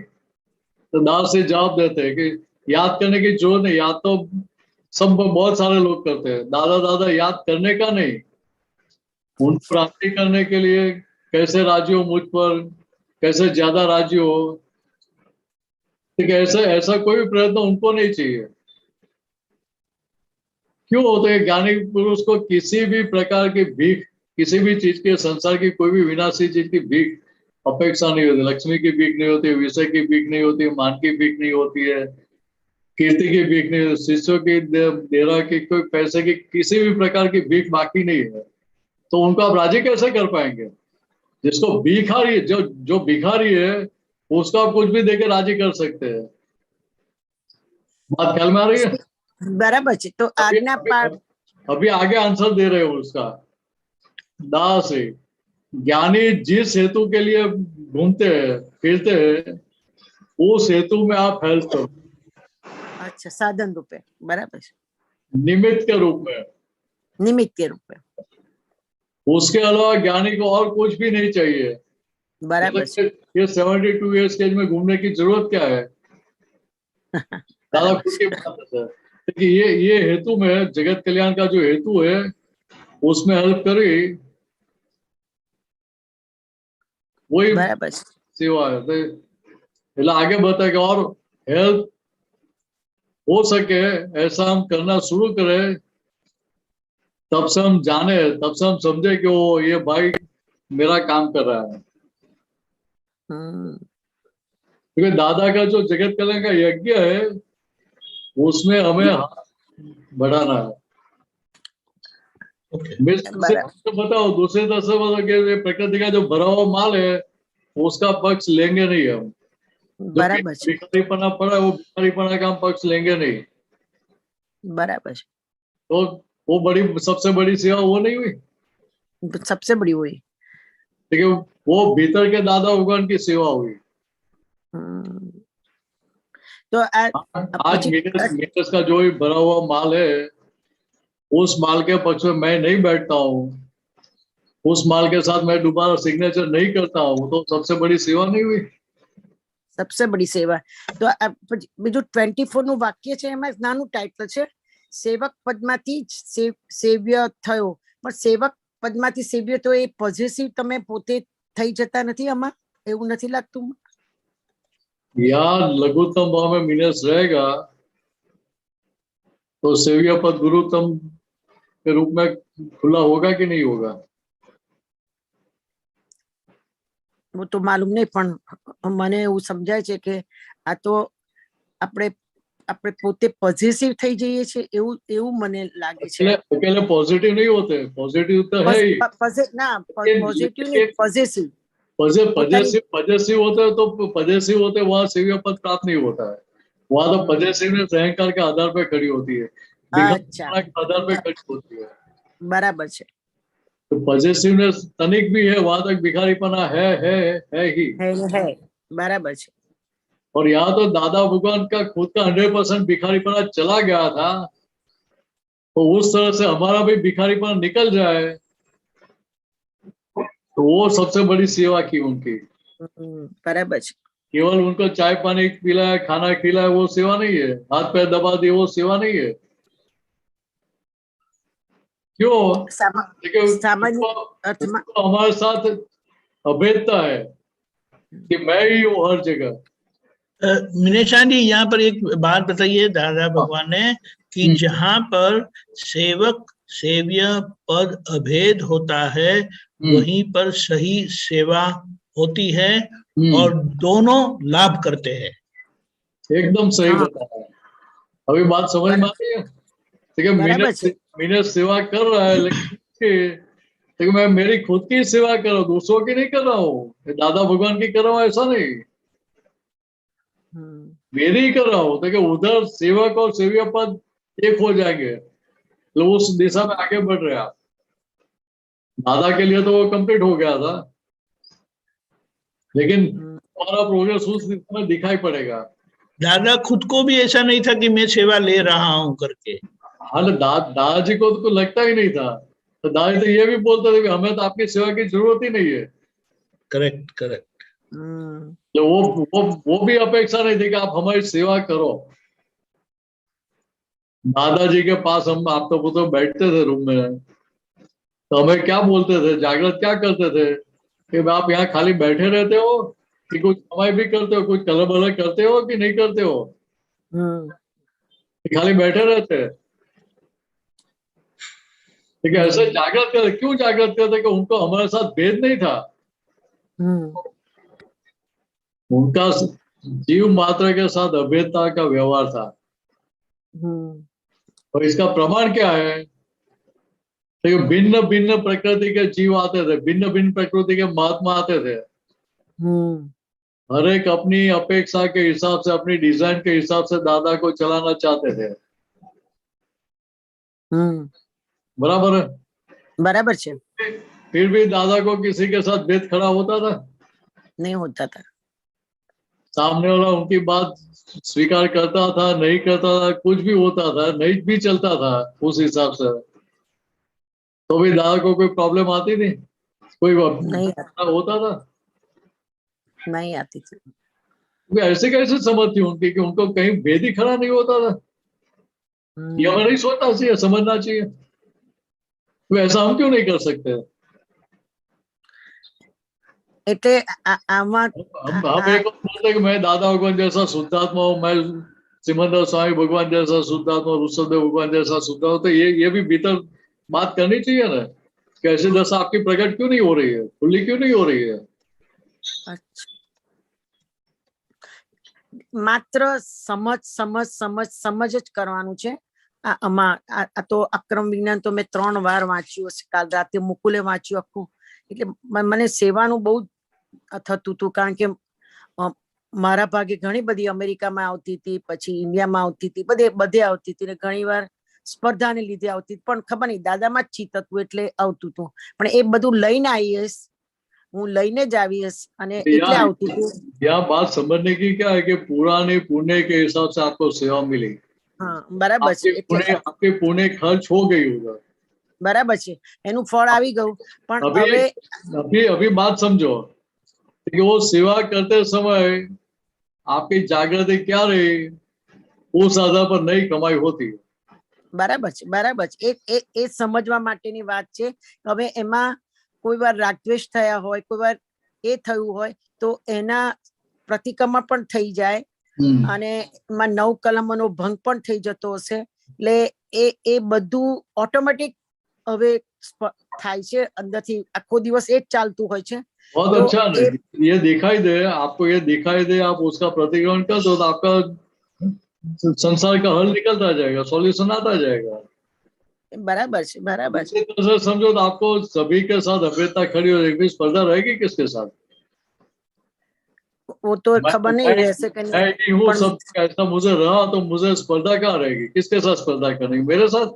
तो दास से जवाब देते हैं कि याद करने की जरूरत नहीं, याद तो सब बहुत सारे लोग करते हैं, दादा दादा याद करने का नहीं, उन प्राप्ति करने के लिए कैसे राजी हो मुझ पर, कैसे ज्यादा राजी हो. ठीक है, ऐसा कोई भी प्रयत्न उनको नहीं चाहिए. क्यों होते हैं, ज्ञानी पुरुष को किसी भी प्रकार की भीख, किसी भी चीज के, संसार की कोई भी विनाशी चीज की भीख अपेक्षा नहीं होती. लक्ष्मी की भीख नहीं होती, विषय की भीख नहीं होती, मान की भीख नहीं होती है, कीर्ति की भीख नहीं होती, शिष्यों की, देरा की, कोई पैसे की, किसी भी प्रकार की भीख बाकी नहीं है. तो उनको आप राजी कैसे कर पाएंगे? जिसको भिखारी, जो भिखारी है उसको आप कुछ भी देके राजी कर सकते हैं. बात ख्याल में आ रही है? बराबर છે. તો આજના अभी आगे आंसर दे रहे हो उसका. दास है ज्ञानी जिस हेतु के लिए घूमते हैं फिरते हैं, उस हेतु में आप हेल्प करो. अच्छा, साधन रूपे, बराबर છે, निमित्त के रूप में. निमित्त के रूपे, उसके अलावा ज्ञानी को और कुछ भी नहीं चाहिए. बराबर છે. ये 72 ईयर्स के एज में घूमने की जरूरत क्या है? दादा खुद की बात है कि ये हेतु में, जगत कल्याण का जो हेतु है उसमें हेल्प करी, वही बराबर છે. सेवा है. तो आगे बताए और हेल्प हो सके ऐसा हम करना शुरू करें, तब से हम जाने, तब से हम समझे कि वो ये भाई मेरा काम कर रहा है. क्योंकि दादा का जो जगत कल्याण का यज्ञ है उसमें हमें हाथ बढ़ाना है. तो बताओ दूसरी तरफ से बताओ कि प्रकृति का जो भरा हुआ माल है उसका पक्ष लेंगे नहीं हम. बराबर છે, भिखारीपना पड़ा है वो भिखारीपना का हम पक्ष लेंगे नहीं. बराबर છે. तो वो बड़ी, सबसे बड़ी सेवा वो नहीं हुई? सबसे बड़ी हुई. देखिए वो भीतर के दादा भगवान की सेवा हुई. तो आज मीनस का जो भी भरा हुआ माल है उस माल के पक्ष में मैं नहीं बैठता हूँ, उस माल के साथ मैं दोबारा सिग्नेचर नहीं करता हूँ, तो सबसे बड़ी सेवा नहीं हुई? सबसे बड़ी सेवा. તો બીજું 24 નું વાક્ય છે, એમાં નાનું ટાઇટલ છે, સેવક પદમાંથી સેવ્ય થયો. પણ સેવક પદમાંથી સેવ્ય તો એ પોઝિટિવ તમે પોતે થઈ જતા નથી, આમાં એવું નથી લાગતું? या लघुत्तम भाव में मीनस रहेगा तो सेव्य पद गुरुत्तम के रूप में खुला होगा कि नहीं होगा? वो तो मालूम नहीं, पण મને એવું સમજાય છે કે આ તો આપણે પોતે પોઝિટિવ થઈ જઈએ છે, એવું મને લાગે છે. अकेले पॉजिटिव नहीं होते, पॉजिटिव तो है ही ना, पॉजिटिव नहीं, पॉजिटिव. पॉजिटिव होते हैं तो पॉजिटिव होते वहां सेव्य पद प्राप्त नहीं होता है. वहां तो पॉजिटिवनेस अहंकार के आधार पर खड़ी होती है, अच्छा, आधार पर खड़ी होती है. बराबर છે. तो पॉजिटिवनेस तनिक भी है वहां तक भिखारीपना है ही है, बराबर છે. और यहाँ तो दादा भगवान का खुद का 100% भिखारीपना चला गया था, तो उस तरह से हमारा भी भिखारीपना निकल जाए तो वो सबसे बड़ी सेवा की उनकी. बराबर છે. केवल उनको चाय पानी पिलाया, खाना खिलाया, वो सेवा नहीं है. हाथ पैर दबा दिए, वो सेवा नहीं है. क्यों? देखिए सामान्य उसको अर्थમાં हमारे साथ अभेदता है कि मैं ही हूँ हर जगह। मिनेशान जी, यहाँ पर एक बात बताइए दादा भगवान ने कि जहाँ पर सेवक सेव्य पद अभेद होता है वहीं पर सही सेवा होती है और दोनों लाभ करते हैं। एकदम सही हाँ। बताया। अभी बात समझ में आ रही है? देखिए बराबर छे। मीनस सेवा कर रहा है, लेकिन मैं मेरी खुद की सेवा कर रहा हूँ, दूसरों की नहीं कर रहा हूँ। दादा भगवान की कर रहा हूँ ऐसा नहीं, मेरी ही कर रहा हूँ। देखिए उधर सेवक और सेव्य पद एक हो जाएंगे, तो उस दिशा में आगे बढ़ रहे हैं आप। दादा के लिए तो वो कंप्लीट हो गया था, लेकिन हमारा प्रोग्रेस उस दिशा में दिखाई पड़ेगा। दादा खुद को भी ऐसा नहीं था कि मैं सेवा ले रहा हूँ करके। हाँ, दादाजी को तो लगता ही नहीं था। तो दादाजी तो ये भी बोलते थे कि हमें तो आपकी सेवा की जरूरत ही नहीं है। Correct correct. तो वो भी अपेक्षा नहीं थी कि आप हमारी सेवा करो। दादाजी के पास हम आप तो बैठते थे रूम में, तो हमें क्या बोलते थे, जागृत क्या करते थे कि आप यहाँ खाली बैठे रहते हो कि कुछ कमाई भी करते हो, कुछ कलर बलर करते हो कि नहीं करते हो, कि खाली बैठे रहते हैं। ठीक है, ऐसे जागृत करते, क्यों जागृत करते कि उनको हमारे साथ भेद नहीं था। उनका जीव मात्र के साथ अभेदता का व्यवहार था। और इसका प्रमाण क्या है? देखिए भिन्न भिन्न प्रकृति के जीव आते थे, भिन्न भिन्न प्रकृति के महात्मा आते थे। हर एक अपनी अपेक्षा के हिसाब से, अपनी डिजाइन के हिसाब से दादा को चलाना चाहते थे। बराबर है? बराबर छे। फिर भी दादा को किसी के साथ भेद खड़ा होता था? नहीं होता था। सामने वाला उनकी बात स्वीकार करता था, नहीं करता था, कुछ भी होता था, नहीं भी चलता था उस हिसाब से, तो भी दादा को कोई प्रॉब्लम आती नहीं, कोई नहीं होता था? नहीं आती थी। ऐसे कैसे समझ थी उनकी कि उनको कहीं भेद ही खड़ा नहीं होता था? ये हमें नहीं सोचना चाहिए, समझना चाहिए। तो ऐसा हम क्यों नहीं कर सकते? એટલે આમાં हम एक बोलते हैं कि मैं दादा भगवान जैसा शुद्धात्मा हूँ, मैं सिमंदर स्वामी भगवान जैसा शुद्धात्मा, ऋषभदेव भगवान जैसा शुद्धात्मा, तो ये भी भीतर बात करनी चाहिए ना कि ऐसी दशा आपकी प्रकट क्यों नहीं हो रही है, खुली क्यों नहीं हो रही है? માત્ર સમજ સમજ સમજ સમજ જ કરવાનું છે। આ તો અક્રમ વિજ્ઞાન તો મેં 3 વાર વાંચ્યું હશે, કાલ રાતે મુકુલે વાંચ્યું આખું। એટલે મને સેવાનું બહુ થતું હતું, કારણ કે મારા ભાગે ઘણી બધી અમેરિકામાં આવતી હતી, પછી ઇન્ડિયામાં આવતી હતી, બધે આવતી હતી, ને ઘણી વાર સ્પર્ધાને લીધે આવતી, પણ ખબર નહીં દાદામાં જ ચિત્ત હતું એટલે આવતું હતું। પણ એ બધું લઈને આવીશ, હું લઈને જ આવીશ અને એટલે આવતું હતું। यहाँ बात समझने की क्या है कि पुराने पुण्य के हिसाब से आपको सेवा मिली। हाँ बराबर છે। आपके पुण्य खर्च हो गई होगा, बराबर છે, એનું फल આવી गયું। પણ अभी बात समझो कि वो सेवा करते समय आपकी जागृति क्या रही, उस आधार पर नई कमाई होती है। बराबर છે, बराबर છે। એ સમજવા માટેની વાત છે। હવે એમાં કોઈ વાર રાગદ્વેષ થયા હોય, કોઈ વાર એ થયું હોય, તો એના પ્રતિક્રમણ પણ થઈ જાય અને એમાં 9 કલમોનો ભંગ પણ થઈ જતો હશે। એટલે એ બધું ઓટોમેટિક હવે થાય છે, અંદરથી આખો દિવસ એ જ ચાલતું હોય છે। बहुत अच्छा है, ये दिखाई दे आपको, ये दिखाई दे, आप उसका प्रतिक्रमण कर दो तो आपका संसार का हल निकलता जाएगा, सॉल्यूशन आता जाएगा। बराबर છે, बराबर છે। तो समझो तो आपको सभी के साथ अभेदता खड़ी हो जाएगी, स्पर्धा रहेगी किसके साथ? वो तो खबर नहीं रहसे कि नहीं हूँ सब ऐसा मुझे रहा, तो मुझे स्पर्धा कहाँ रहेगी, किसके साथ स्पर्धा करेंगे? मेरे साथ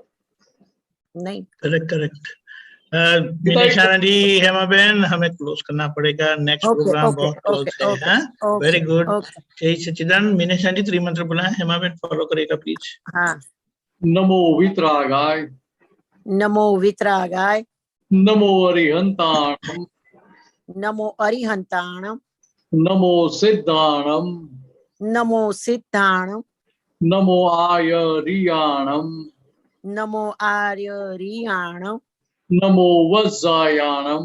नहीं। Correct correct. मिनेशाना जी, हेमाबेन, हमें क्लोज करना पड़ेगा, नेक्स्ट प्रोग्राम बहुत क्लोज है। Very good. जय सच्चिदानंद। मिनेशाना जी 3 मंत्र बोला है, हेमाबेन फॉलो करेगा प्लीज। हाँ। नमो वितरागाय, नमो वितरागाय, नमो अरिहंताणम, नमो अरिहंताणम, नमो सिद्धाणम, नमो सिद्धाणम, नमो आयरियाणम, नमो आर्यरियाणम नमो वज्रायाणम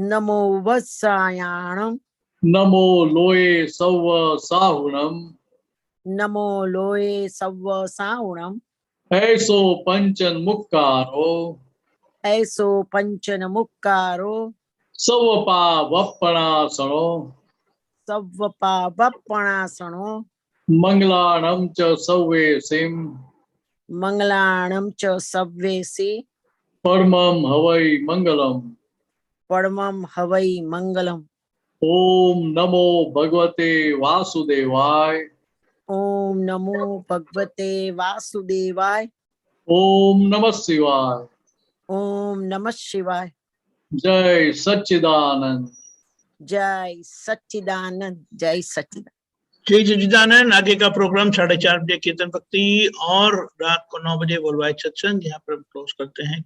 नमो वत्सायाणम नमो लोये सव साहुणम नमो लोये सव्व साउणम ऐसो पंचन मुक्कारो ऐसो पंचन मुक्कारो सवपा वप्पणासनो सव्वपा वप्पणासनो मंगलाणम च सव्वेसिम मंगलाणम च सव्वेसि परमं हवै मंगलम। परमं हवै मंगलम। ओम नमो भगवते वासुदेवाय। ओम नमो भगवते वासुदेवाय। ओम नमः शिवाय। ओम नमः शिवाय। जय सच्चिदानंद। जय सच्चिदानंद। जय सच्चिदानंद। जय सच्चिदानंद। आगे का प्रोग्राम 4:30 बजे कीर्तन भक्ति और रात को 9 बजे वर्ल्ड वाइड सत्संग। यहाँ पर हम क्लोज करते हैं।